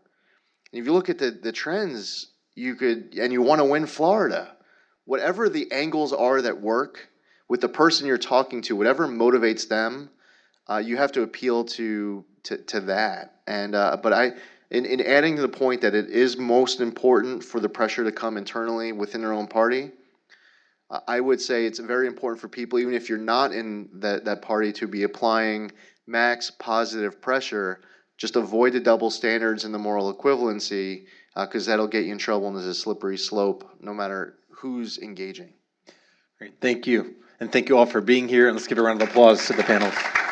And if you look at the trends, and you want to win Florida, whatever the angles are that work with the person you're talking to, whatever motivates them, you have to appeal to that. And in adding to the point that it is most important for the pressure to come internally within their own party, I would say it's very important for people, even if you're not in that party, to be applying max positive pressure. Just avoid the double standards and the moral equivalency, because that'll get you in trouble, and there's a slippery slope no matter who's engaging. Great, thank you. And thank you all for being here. And let's give a round of applause to the panelists.